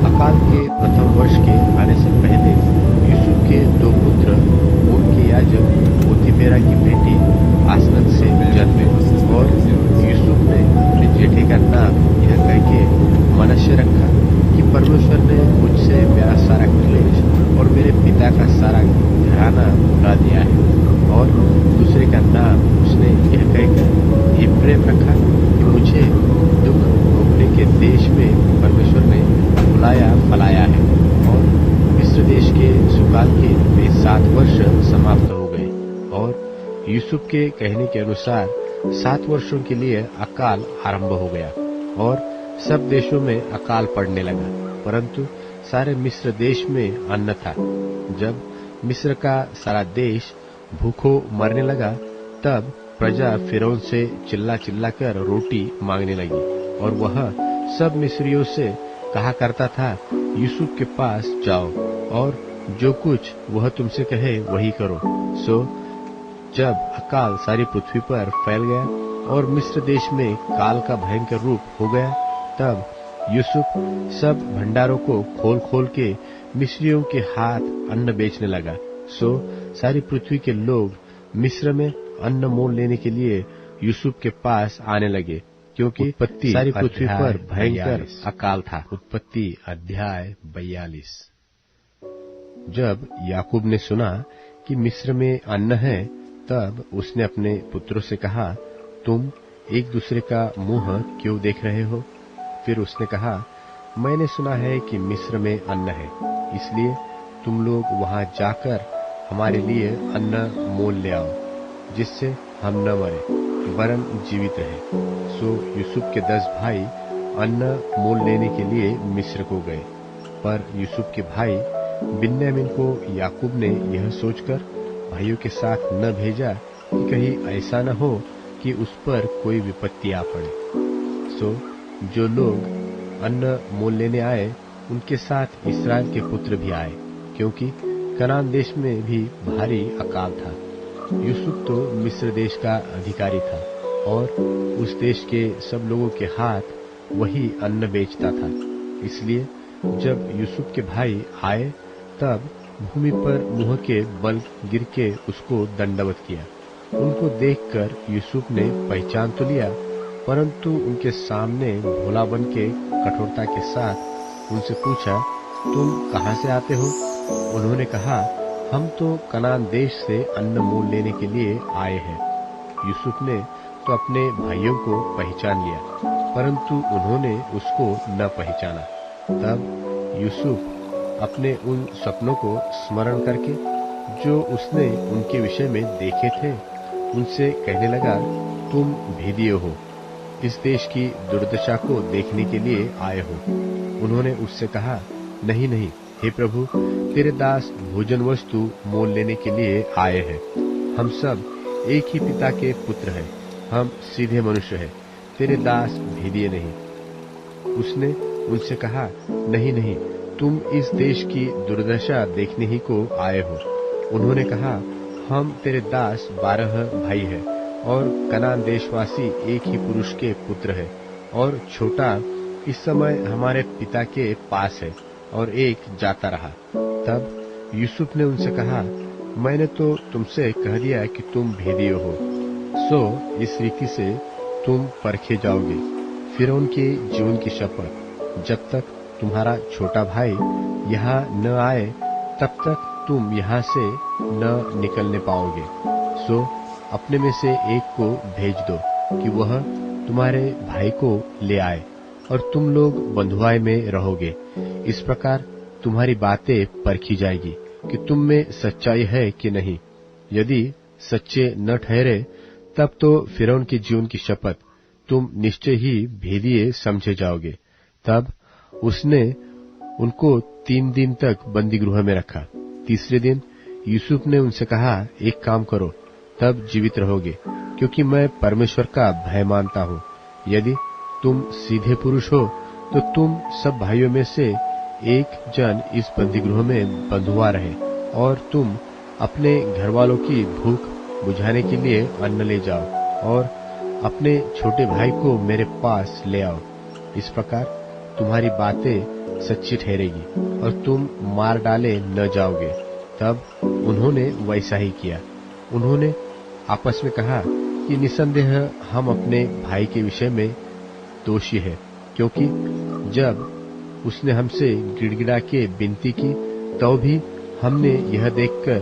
अकाल के प्रथम वर्ष के आने से पहले यूसुफ के 2 पुत्र उनके याजक पोतीपेरा की बेटी आसनत से जन्मे और यूसुफ ने अपने जेठे का नाम यह कहके मनश्शे रखा कि परमेश्वर ने मुझसे मेरा सारा क्लेश और मेरे पिता का सारा घराना भुला दिया है। और दूसरे का नाम उसने यह कहकर इब्राहिम रखा कि मुझे दुख भोगने के देश में परमेश्वर ने बुलाया फलाया है। और मिस्र देश के सुकाल के वे 7 वर्ष समाप्त हो गए और यूसुफ के कहने के अनुसार 7 वर्षों के लिए अकाल आरंभ हो गया और सब देशों में अकाल पड़ने लगा, परंतु सारे मिस्र देश में अन्न था। जब मिस्र का सारा देश भूखों मरने लगा तब प्रजा फिरौन से चिल्ला चिल्ला कर रोटी मांगने लगी और वह सब मिस्रियों से कहा करता था, यूसुफ के पास जाओ और जो कुछ वह तुमसे कहे वही करो। सो जब अकाल सारी पृथ्वी पर फैल गया और मिस्र देश में काल का भयंकर रूप हो गया, तब यूसुफ सब भंडारों को खोल खोल के मिस्रियों के हाथ अन्न बेचने लगा। सो सारी पृथ्वी के लोग मिस्र में अन्न मोल लेने के लिए यूसुफ के पास आने लगे, क्योंकि सारी पृथ्वी पर भयंकर अकाल था। उत्पत्ति अध्याय 42। जब याकूब ने सुना कि मिस्र में अन्न है, तब उसने अपने पुत्रों से कहा, तुम एक दूसरे का मुंह क्यों देख रहे हो? फिर उसने कहा, मैंने सुना है कि मिस्र में अन्न है, इसलिए तुम लोग वहां जाकर हमारे लिए अन्न मोल ले आओ, जिससे हम न मरे वरन जीवित रहे। सो यूसुफ के 10 भाई अन्न मोल लेने के लिए मिस्र को गए। पर यूसुफ के भाई बिन्यामीन को याकूब ने यह सोचकर भाइयों के साथ न भेजा कि कहीं ऐसा न हो कि उस पर कोई विपत्ति आ पड़े। सो जो लोग अन्न मोल लेने आए, उनके साथ इस्राएल के पुत्र भी आए, क्योंकि कनान देश में भी भारी अकाल था। यूसुफ तो मिस्र देश का अधिकारी था और उस देश के सब लोगों के हाथ वही अन्न बेचता था। इसलिए जब यूसुफ के भाई आए, तब भूमि पर मुंह के बल गिर के उसको दंडवत किया। उनको देखकर यूसुफ ने पहचान तो लिया, परंतु उनके सामने भोला बन के कठोरता के साथ उनसे पूछा, तुम कहाँ से आते हो? उन्होंने कहा, हम तो कनान देश से अन्न मोल लेने के लिए आए हैं। यूसुफ ने तो अपने भाइयों को पहचान लिया, परंतु उन्होंने उसको न पहचाना। तब यूसुफ अपने उन सपनों को स्मरण करके जो उसने उनके विषय में देखे थे, उनसे कहने लगा, तुम भेदिए हो, इस देश की दुर्दशा को देखने के लिए आए हो। उन्होंने उससे कहा, नहीं नहीं, हे प्रभु, तेरे दास भोजन वस्तु मोल लेने के लिए आए हैं। हम सब एक ही पिता के पुत्र हैं, हम सीधे मनुष्य हैं, तेरे दास भेदिए नहीं। उसने उनसे कहा, नहीं नहीं, तुम इस देश की दुर्दशा देखने ही को आए हो। उन्होंने कहा, हम तेरे दास 12 भाई हैं और कनान देशवासी एक ही पुरुष के पुत्र हैं, और छोटा इस समय हमारे पिता के पास है और एक जाता रहा। तब यूसुफ ने उनसे कहा, मैंने तो तुमसे कह दिया कि तुम भेदिए हो, सो इस रीति से तुम परखे जाओगे। फिरौन के जीवन की शपथ, जब तक तुम्हारा छोटा भाई यहाँ न आए, तब तक तुम यहाँ से न निकलने पाओगे। सो अपने में से एक को भेज दो कि वह तुम्हारे भाई को ले आए, और तुम लोग बंधुआई में रहोगे। इस प्रकार तुम्हारी बातें परखी जाएगी कि तुम में सच्चाई है कि नहीं। यदि सच्चे न ठहरे, तब तो फिरौन के जीवन की शपथ तुम निश्चय ही भेदिए समझे जाओगे। तब उसने उनको 3 दिन तक बंदी गृह में रखा। तीसरे दिन यूसुफ ने उनसे कहा, एक काम करो, तब जीवित रहोगे, क्योंकि मैं परमेश्वर का भय मानता हूँ। यदि तुम सीधे पुरुष हो, तो तुम सब भाइयों में से एक जन इस बंदी गृह में बंधुआ रहे, और तुम अपने घर वालों की भूख बुझाने के लिए अन्न ले जाओ, और अपने छोटे भाई को मेरे पास ले आओ। इस प्रकार तुम्हारी बातें सच्ची ठहरेगी और तुम मार डाले न जाओगे। तब उन्होंने वैसा ही किया। उन्होंने आपस में कहा कि निसंदेह हम अपने भाई के विषय में दोषी है, क्योंकि जब उसने हमसे गिड़गिड़ा के विनती की, तो भी हमने यह देखकर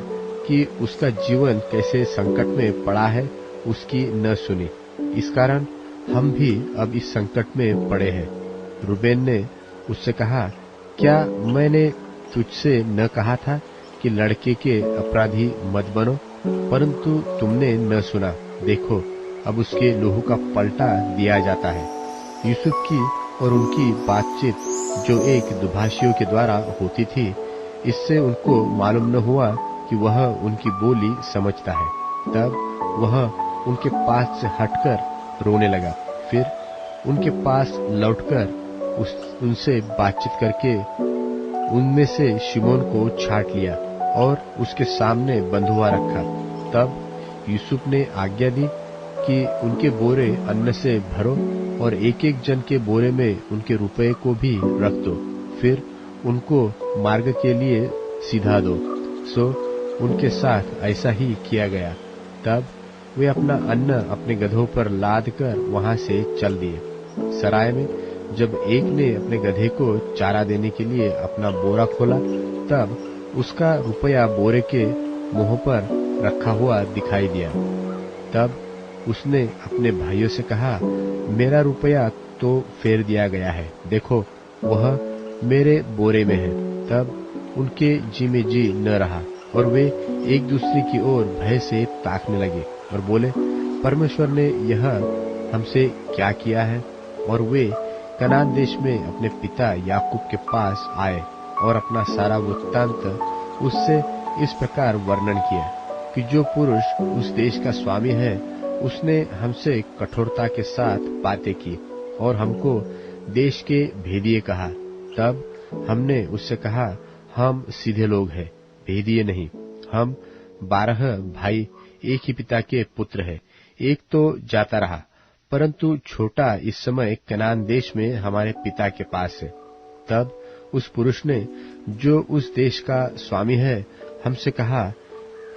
कि उसका जीवन कैसे संकट में पड़ा है, उसकी न सुनी। इस कारण हम भी अब इस संकट में पड़े हैं। रूबेन ने उससे कहा, क्या मैंने तुझसे न कहा था कि लड़के के अपराधी मत बनो? परंतु तुमने न सुना। देखो, अब उसके लहू का पलटा दिया जाता है। यूसुफ की और उनकी बातचीत जो एक दुभाषियों के द्वारा होती थी, इससे उनको मालूम न हुआ कि वह उनकी बोली समझता है। तब वह उनके पास से हटकर रोने लगा। फिर उनके पास लौटकर उनसे बातचीत करके उनमें से शिमोन को छांट लिया और उसके सामने बंधुआ रखा। तब यूसुफ ने आज्ञा दी कि उनके बोरे अन्न से भरो और एक एक जन के बोरे में उनके रुपये को भी रख दो, फिर उनको मार्ग के लिए सीधा दो। सो उनके साथ ऐसा ही किया गया। तब वे अपना अन्न अपने गधों पर लाद कर वहां से चल दिए। सराय में जब एक ने अपने गधे को चारा देने के लिए अपना बोरा खोला, तब उसका रुपया बोरे के मुंह पर रखा हुआ दिखाई दिया। तब उसने अपने भाइयों से कहा, मेरा रुपया तो फेर दिया गया है, देखो वह मेरे बोरे में है। तब उनके जी में जी न रहा और वे एक दूसरे की ओर भय से ताकने लगे और बोले, परमेश्वर ने यह हमसे क्या किया है? और वे कनान देश में अपने पिता याकूब के पास आए और अपना सारा वृत्तांत उससे इस प्रकार वर्णन किया कि जो पुरुष उस देश का स्वामी है, उसने हमसे कठोरता के साथ बातें की और हमको देश के भेदिए कहा। तब हमने उससे कहा, हम सीधे लोग हैं, भेदिए नहीं। हम 12 भाई एक ही पिता के पुत्र हैं। एक तो जाता रहा, परंतु छोटा इस समय कनान देश में हमारे पिता के पास है। तब उस पुरुष ने, जो उस देश का स्वामी है, हमसे कहा,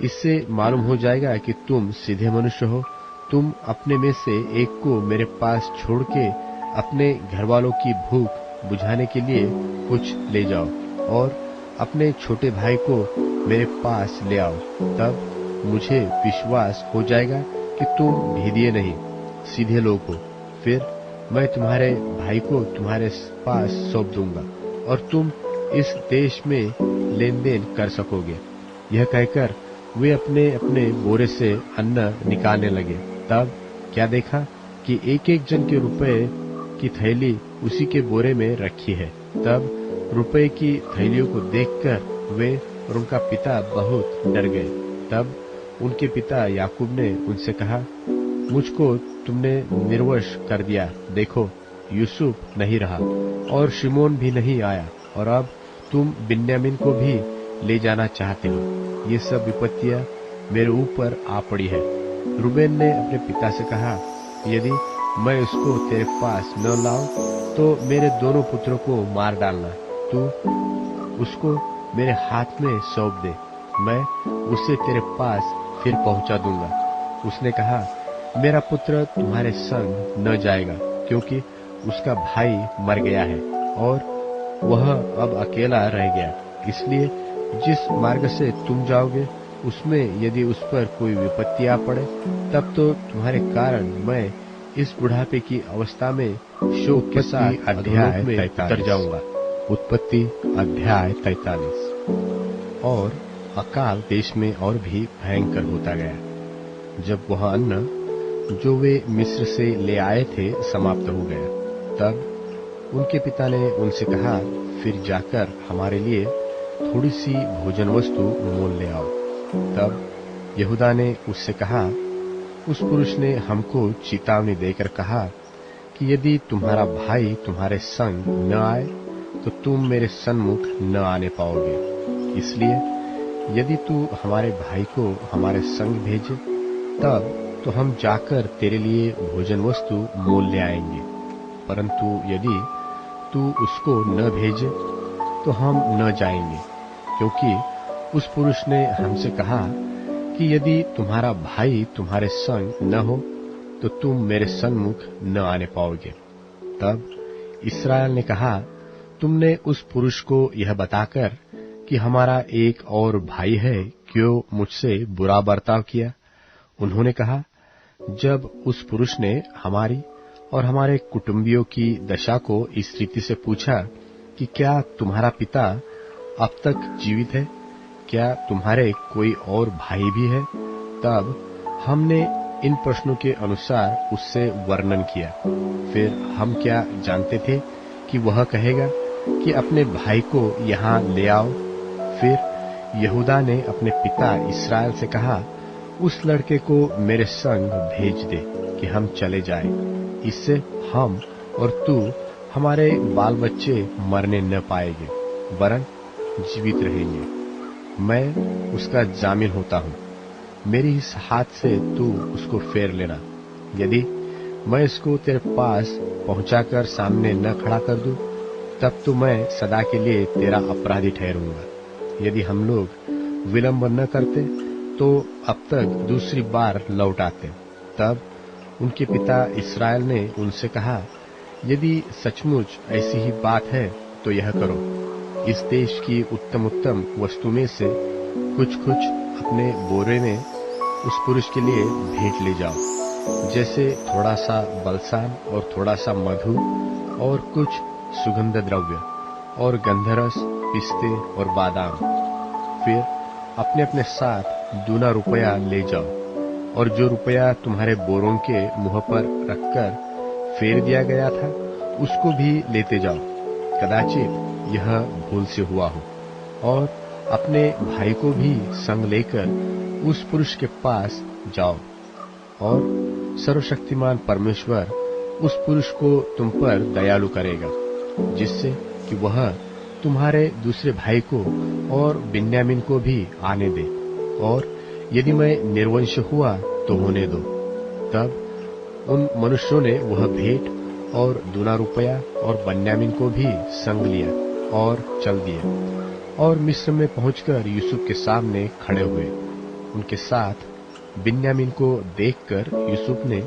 इससे मालूम हो जाएगा कि तुम सीधे मनुष्य हो। तुम अपने में से एक को मेरे पास छोड़ के अपने घरवालों की भूख बुझाने के लिए कुछ ले जाओ और अपने छोटे भाई को मेरे पास ले आओ। तब मुझे विश्वास हो जाएगा कि तुम भेदिए नहीं, सीधे लोग हो। फिर मैं तुम्हारे भाई को तुम्हारे पास सौंप दूंगा और तुम इस देश में लेन देन कर सकोगे। यह कहकर वे अपने अपने बोरे से अन्न निकालने लगे। तब क्या देखा कि एक एक जन के रुपए की थैली उसी के बोरे में रखी है। तब रुपए की थैलियों को देखकर वे और उनका पिता बहुत डर गए। तब उनके पिता याकूब ने उनसे कहा, मुझको तुमने निर्वश कर दिया। देखो, यूसुफ नहीं रहा और शिमोन भी नहीं आया, और अब तुम बिन्यामीन को भी ले जाना चाहते हो। ये सब विपत्तियां मेरे ऊपर आ पड़ी है। रूबेन ने अपने पिता से कहा, यदि मैं उसको तेरे पास न लाऊं तो मेरे दोनों पुत्रों को मार डालना। तू उसको मेरे हाथ में सौंप दे, मैं उसे तेरे पास फिर पहुंचा दूंगा। उसने कहा, मेरा पुत्र तुम्हारे संग न जाएगा, क्योंकि उसका भाई मर गया है और वह अब अकेला रह गया। इसलिए जिस मार्ग से तुम जाओगे, उसमें यदि उस पर कोई विपत्ति आ पड़े, तब तो तुम्हारे कारण मैं इस बुढ़ापे की अवस्था में शोक के साथ अध्याय में उतर जाऊंगा। उत्पत्ति अध्याय 43। और अकाल देश में और भी भयंकर होता गया। जब वह अन्न जो वे मिस्र से ले आए थे समाप्त हो गया, तब उनके पिता ने उनसे कहा, फिर जाकर हमारे लिए थोड़ी सी भोजन वस्तु मोल ले आओ। तब यहूदा ने उससे कहा, उस पुरुष ने हमको चेतावनी देकर कहा कि यदि तुम्हारा भाई तुम्हारे संग न आए तो तुम मेरे सन्मुख न आने पाओगे। इसलिए यदि तू हमारे भाई को हमारे संग भेजे, तब तो हम जाकर तेरे लिए भोजन वस्तु मोल ले आएंगे। परंतु यदि तू उसको न भेजे तो हम न जाएंगे, क्योंकि उस पुरुष ने हमसे कहा कि यदि तुम्हारा भाई तुम्हारे संग न हो तो तुम मेरे सन्मुख न आने पाओगे। तब इस्राएल ने कहा, तुमने उस पुरुष को यह बताकर कि हमारा एक और भाई है, क्यों मुझसे बुरा बर्ताव किया? उन्होंने कहा, जब उस पुरुष ने हमारी और हमारे कुटुंबियों की दशा को इस रीति से पूछा कि क्या तुम्हारा पिता अब तक जीवित है? क्या तुम्हारे कोई और भाई भी है? तब हमने इन प्रश्नों के अनुसार उससे वर्णन किया। फिर हम क्या जानते थे कि वह कहेगा कि अपने भाई को यहाँ ले आओ। फिर यहूदा ने अपने पिता इस्राएल से कहा, उस लड़के को मेरे संग भेज दे कि हम चले जाएं। इससे हम और तू हमारे बाल बच्चे मरने न पाएंगे, वरन जीवित रहेंगे। मैं उसका जामिन होता हूँ। मेरी इस हाथ से तू उसको फेर लेना। यदि मैं इसको तेरे पास पहुंचाकर सामने न खड़ा कर दूं, तब तो मैं सदा के लिए तेरा अपराधी ठहरूंगा। यदि हम लोग विलंब न करते तो अब तक दूसरी बार लौट आते। तब उनके पिता इस्राएल ने उनसे कहा, यदि सचमुच ऐसी ही बात है तो यह करो, इस देश की उत्तम उत्तम वस्तु में से कुछ कुछ अपने बोरे में उस पुरुष के लिए भेंट ले जाओ, जैसे थोड़ा सा बलसान और थोड़ा सा मधु और कुछ सुगंध द्रव्य और गंधरस, पिस्ते और बादाम। फिर अपने अपने साथ दूना रुपया ले जाओ, और जो रुपया तुम्हारे बोरों के मुंह पर रखकर फेर दिया गया था उसको भी लेते जाओ, कदाचित यह भूल से हुआ हो। और अपने भाई को भी संग लेकर उस पुरुष के पास जाओ, और सर्वशक्तिमान परमेश्वर उस पुरुष को तुम पर दयालु करेगा, जिससे कि वह तुम्हारे दूसरे भाई को और बिन्यामीन को भी आने दे। और यदि मैं निर्वंश हुआ तो होने दो। तब उन मनुष्यों ने वह भेंट और दूना रुपया और बिन्यामीन को भी संग लिया और चल दिए, और मिस्र में पहुंचकर यूसुफ के सामने खड़े हुए। उनके साथ बिन्यामीन को देखकर यूसुफ ने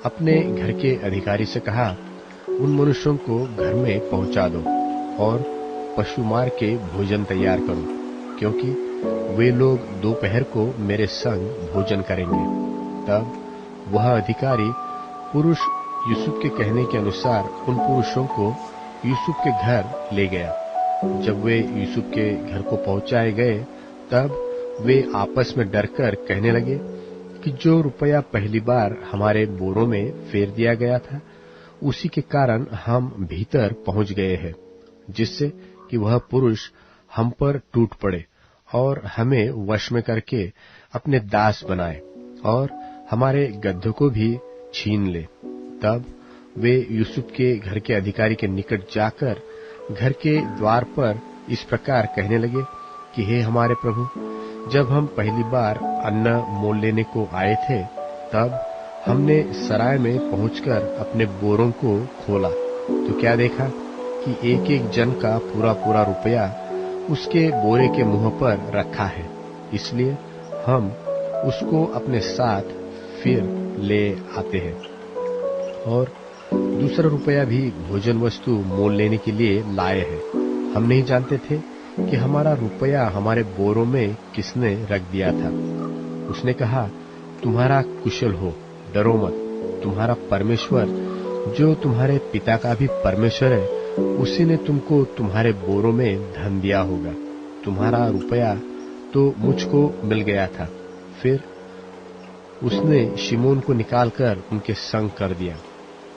अपने घर के अधिकारी से कहा, उन मनुष्यों को घर में पहुंचा दो और पशु मार के भोजन तैयार करो, क्योंकि वे लोग दोपहर को मेरे संग भोजन करेंगे। तब वह अधिकारी पुरुष यूसुफ के कहने के अनुसार उन पुरुषों को यूसुफ के घर ले गया। जब वे यूसुफ के घर को पहुंचाए गए, तब वे आपस में डरकर कहने लगे कि जो रुपया पहली बार हमारे बोरों में फेर दिया गया था, उसी के कारण हम भीतर पहुंच गए हैं, जिससे कि वह पुरुष हम पर टूट पड़े और हमें वश में करके अपने दास बनाए और हमारे गड्ढों को भी छीन ले। तब वे यूसुफ के घर के अधिकारी के निकट जाकर घर के द्वार पर इस प्रकार कहने लगे कि हे हमारे प्रभु, जब हम पहली बार अन्न मोल लेने को आए थे, तब हमने सराय में पहुंचकर अपने बोरों को खोला, तो क्या देखा कि एक एक जन का पूरा पूरा रुपया उसके बोरे के मुंह पर रखा है। इसलिए हम उसको अपने साथ फिर ले आते हैं। और दूसरा रुपया भी भोजन वस्तु मोल लेने के लिए लाए हैं। हम नहीं जानते थे कि हमारा रुपया हमारे बोरों में किसने रख दिया था। उसने कहा, तुम्हारा कुशल हो, डरो मत। तुम्हारा परमेश्वर, जो तुम्हारे पिता का भी परमेश्वर है, उसी ने तुमको तुम्हारे बोरों में धन दिया होगा। तुम्हारा रुपया तो मुझको मिल गया था। फिर उसने शिमोन को निकालकर उनके संग कर दिया।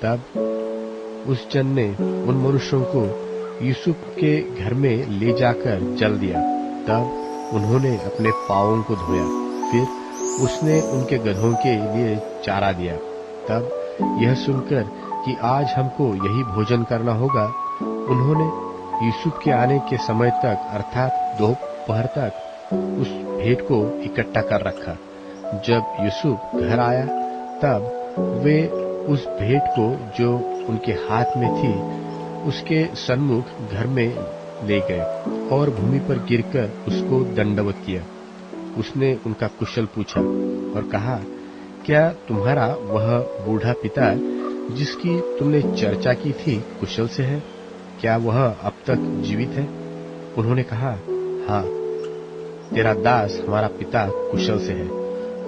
तब उस जन ने उन मनुष्यों को यूसुफ के घर में ले जाकर जल दिया। तब उन्होंने अपने पांवों को धोया। फिर उसने उनके गधों के लिए चारा दिया। तब यह सुनकर कि आज हमको यही भोजन करना होगा, उन्होंने यूसुफ के आने के समय तक अर्थात दोपहर तक उस भेंट को इकट्ठा कर रखा। जब यूसुफ घर आया, तब वे उस भेंट को जो उनके हाथ में थी उसके सन्मुख घर में ले गए और भूमि पर गिरकर उसको दंडवत किया। उसने उनका कुशल पूछा और कहा, क्या तुम्हारा वह बूढ़ा पिता जिसकी तुमने चर्चा की थी कुशल से है? क्या वह अब तक जीवित है? उन्होंने कहा, हाँ, तेरा दास हमारा पिता कुशल से है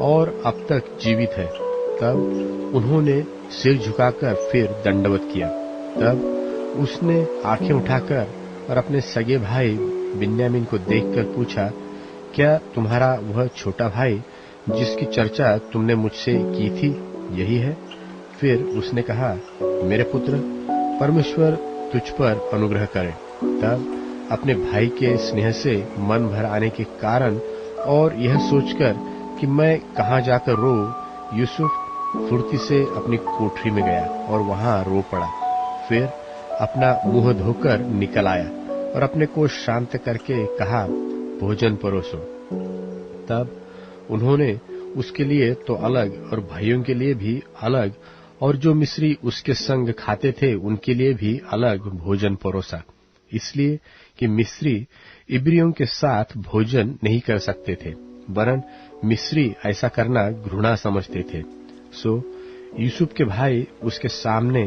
और अब तक जीवित है। तब उन्होंने सिर झुकाकर फिर दंडवत किया। तब उसने आंखें उठाकर और अपने सगे भाई बिन्यामीन को देखकर पूछा, क्या तुम्हारा वह छोटा भाई जिसकी चर्चा तुमने मुझसे की थी यही है? फिर उसने कहा, मेरे पुत्र, परमेश्वर तुझ पर अनुग्रह करे। तब अपने भाई के स्नेह से मन भर आने के कारण और यह सोचकर कि मैं कहाँ जाकर रो, यूसुफ फुर्ती से अपनी कोठरी में गया और वहां रो पड़ा। फिर अपना मुंह धोकर निकल आया और अपने को शांत करके कहा, भोजन परोसो। तब उन्होंने उसके लिए तो अलग और भाइयों के लिए भी अलग, और जो मिस्री उसके संग खाते थे उनके लिए भी अलग भोजन परोसा, इसलिए कि मिस्री इब्रियों के साथ भोजन नहीं कर सकते थे, वरन मिस्री ऐसा करना घृणा समझते थे। सो यूसुफ के भाई उसके सामने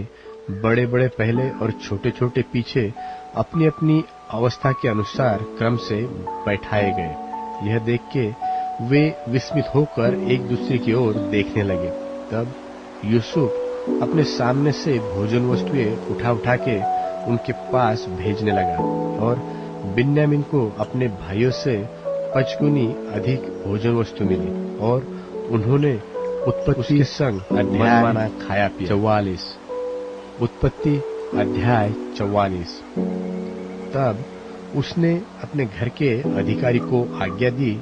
बड़े बड़े पहले और छोटे छोटे पीछे अपनी अपनी अवस्था के अनुसार क्रम से बैठाए गए। यह देख के वे विस्मित होकर एक दूसरे की ओर देखने लगे। तब यूसुफ अपने सामने से भोजन वस्तुएं उठा उठा के उनके पास भेजने लगा, और बिन्यामीन को अपने भाइयों से 5 गुनी अधिक भोजन वस्तु मिली, और उन्होंने उत्पत्ति के संग मनमाना खाया पिया। 44 उत्पत्ति अध्याय 44। तब उसने अपने घर के अधिकारी को आज्ञा दी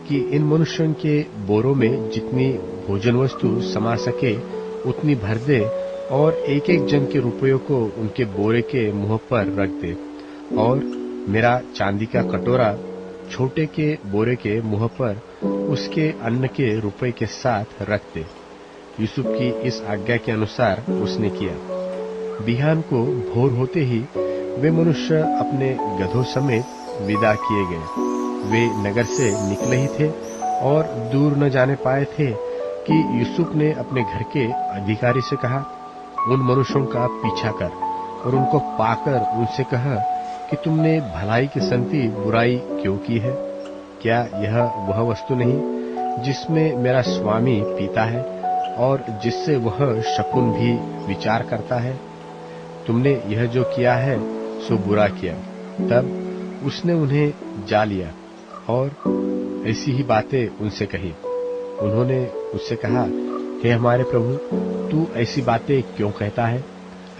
कि इन मनुष्यों के बोरों में जितनी भोजन वस्तु समा सके उतनी भर दे, और एक एक जन के रुपयों को उनके बोरे के मुंह पर रख दे, और मेरा चांदी का कटोरा छोटे के बोरे के मुंह पर उसके अन्न के रुपये के साथ रख दे। यूसुफ की इस आज्ञा के अनुसार उसने किया। बिहान को भोर होते ही वे मनुष्य अपने गधों समेत विदा किए गए। वे नगर से निकले ही थे और दूर न जाने पाए थे कि यूसुफ ने अपने घर के अधिकारी से कहा, उन मनुष्यों का पीछा कर और उनको पाकर उनसे कहा कि तुमने भलाई की संति बुराई क्यों की है? क्या यह वह वस्तु नहीं जिसमें मेरा स्वामी पीता है और जिससे वह शकुन भी विचार करता है? तुमने यह जो किया है सो बुरा किया। तब उसने उन्हें जा लिया और ऐसी ही बातें उनसे कही। उन्होंने उससे कहा, हे हमारे प्रभु, तू ऐसी बातें क्यों कहता है?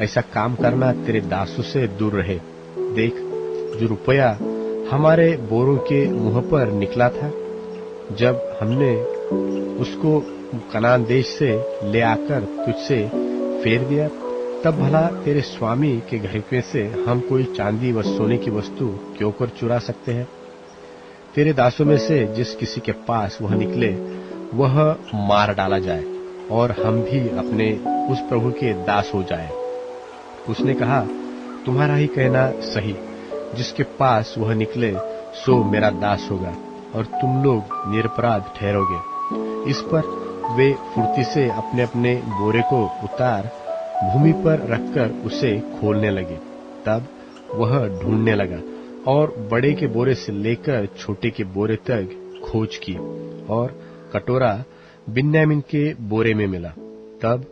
ऐसा काम करना तेरे दासों से दूर रहे। देख, जो रुपया हमारे बोरों के मुंह पर निकला था, जब हमने उसको कनान देश से ले आकर तुझसे फेर दिया, तब भला तेरे स्वामी के घर में से हम कोई चांदी व सोने की वस्तु क्यों कर चुरा सकते हैं? तेरे दासों में से जिस किसी के पास वह निकले वह मार डाला जाए और हम भी अपने उस प्रभु के दास हो जाए। उसने कहा, तुम्हारा ही कहना सही, जिसके पास वह निकले सो मेरा दास होगा और तुम लोग निरपराध ठहरोगे। इस पर वे फुर्ती से अपने अपने बोरे को उतार भूमि पर रखकर उसे खोलने लगे। तब वह ढूंढने लगा और बड़े के बोरे से लेकर छोटे के बोरे तक खोज की, और कटोरा बिन्यामीन के बोरे में मिला। तब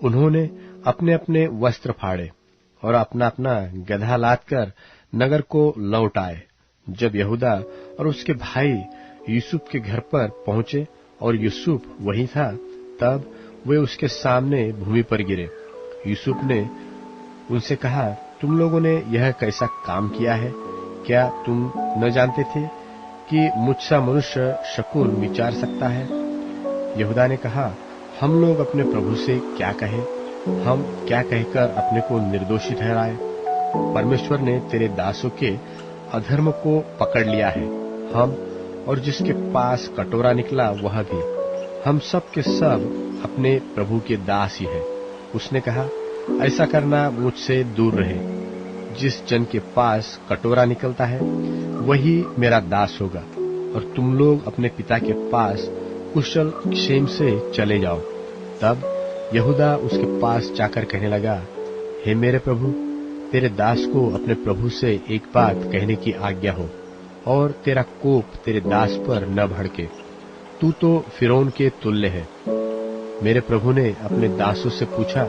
उन्होंने अपने अपने वस्त्र फाड़े और अपना अपना गधा लादकर नगर को लौट आए। जब यहूदा और उसके भाई यूसुफ के घर पर पहुंचे और यूसुफ वहीं था, तब वे उसके सामने भूमि पर गिरे। यूसुफ ने उनसे कहा, तुम लोगों ने यह कैसा काम किया है? क्या तुम न जानते थे कि मुझसा मनुष्य शकुन विचार सकता है? यहूदा ने कहा, हम लोग अपने प्रभु से क्या कहें? हम क्या कहकर अपने को निर्दोषी ठहराए? परमेश्वर ने तेरे दासों के अधर्म को पकड़ लिया है, हम और जिसके पास कटोरा निकला वह भी, हम सब के सब अपने प्रभु के दास ही है। उसने कहा, ऐसा करना मुझसे दूर रहे। जिस जन के पास कटोरा निकलता है वही मेरा दास होगा, और तुम लोग अपने पिता के पास कुशल क्षेम से चले जाओ। तब यहूदा उसके पास जाकर कहने लगा, हे मेरे प्रभु, तेरे दास को अपने प्रभु से एक बात कहने की आज्ञा हो, और तेरा कोप तेरे दास पर न भड़के। तू तो फिरौन के तुल्य है। मेरे प्रभु ने अपने दासों से पूछा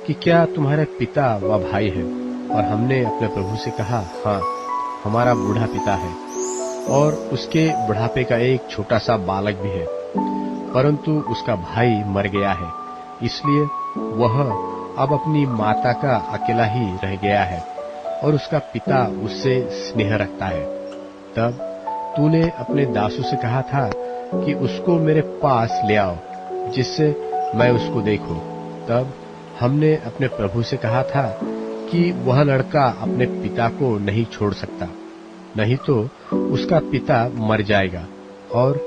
कि क्या तुम्हारे पिता व भाई है? और हमने अपने प्रभु से कहा, हाँ, हमारा बूढ़ा पिता है और उसके बुढ़ापे का एक छोटा सा बालक भी है, परंतु उसका भाई मर गया है, इसलिए वह अब अपनी माता का अकेला ही रह गया है और उसका पिता उससे स्नेह रखता है। तब तूने अपने दासों से कहा था कि उसको मेरे पास ले आओ, जिससे मैं उसको देखूं। तब हमने अपने प्रभु से कहा था कि वह लड़का अपने पिता को नहीं छोड़ सकता, नहीं तो उसका पिता मर जाएगा और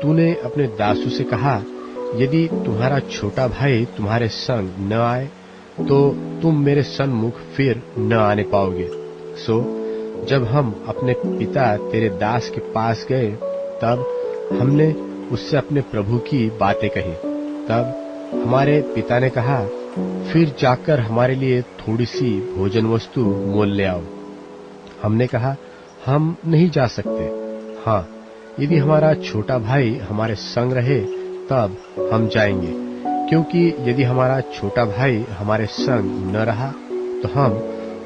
तूने अपने दासों से कहा, यदि तुम्हारा छोटा भाई तुम्हारे संग न आए तो तुम मेरे सन्मुख फिर न आने पाओगे। सो जब हम अपने पिता तेरे दास के पास गए, तब हमने उससे अपने प्रभु की बातें कही। तब हमारे पिता ने कहा, फिर जाकर हमारे लिए थोड़ी सी भोजन वस्तु मोल ले आओ। हमने कहा, हम नहीं जा सकते। हाँ, यदि हमारा छोटा भाई हमारे संग रहे तब हम जाएंगे, क्योंकि यदि हमारा छोटा भाई हमारे संग न रहा तो हम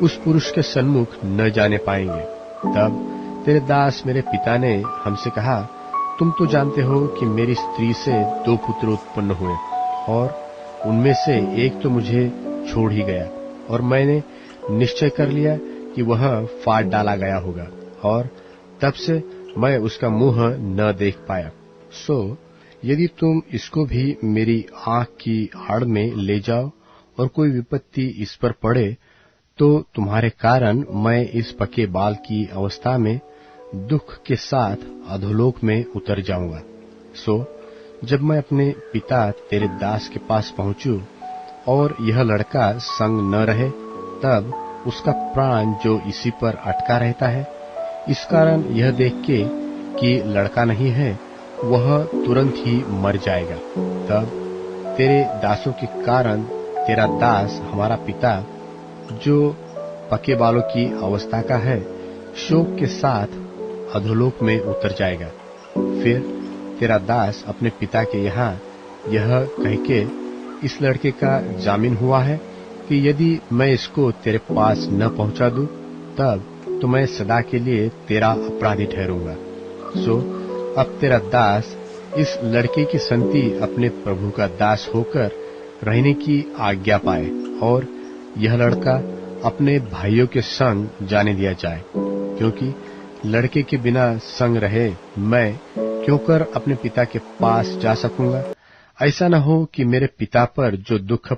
उस पुरुष के सन्मुख न जाने पाएंगे। तब तेरे दास मेरे पिता ने हमसे कहा, तुम तो जानते हो कि मेरी स्त्री से 2 पुत्र उत्पन्न हुए और उनमें से एक तो मुझे छोड़ ही गया, और मैंने निश्चय कर लिया कि वह फाड़ डाला गया होगा, और तब से मैं उसका मुंह न देख पाया। सो यदि तुम इसको भी मेरी आंख की आड़ में ले जाओ और कोई विपत्ति इस पर पड़े, तो तुम्हारे कारण मैं इस पके बाल की अवस्था में दुख के साथ अधोलोक में उतर जाऊंगा। सो जब मैं अपने पिता तेरे दास के पास पहुंचूं और यह लड़का संग न रहे, तब उसका प्राण जो इसी पर अटका रहता है, इस कारण यह देख के कि लड़का नहीं है, वह तुरंत ही मर जाएगा। तब तेरे दासों के कारण तेरा दास हमारा पिता, जो पके बालों की अवस्था का है, शोक के साथ अधोलोक में उतर जाएगा। फिर तेरा दास अपने पिता के यहाँ यह कह के इस लड़के का जामीन हुआ है कि यदि मैं इसको तेरे पास न पहुंचा दूं, तब तो मैं सदा के लिए तेरा अपराधी ठहरूंगा। सो अब तेरा दास इस लड़के की संति अपने प्रभु का दास होकर रहने की आज्ञा पाए, और यह लड़का अपने भाइयों के संग जाने दिया जाए, क्योंकि लड़के के बिना संग रहे मैं क्यों कर अपने पिता के पास जा सकूंगा। ऐसा न हो कि मेरे पिता पर जो दुख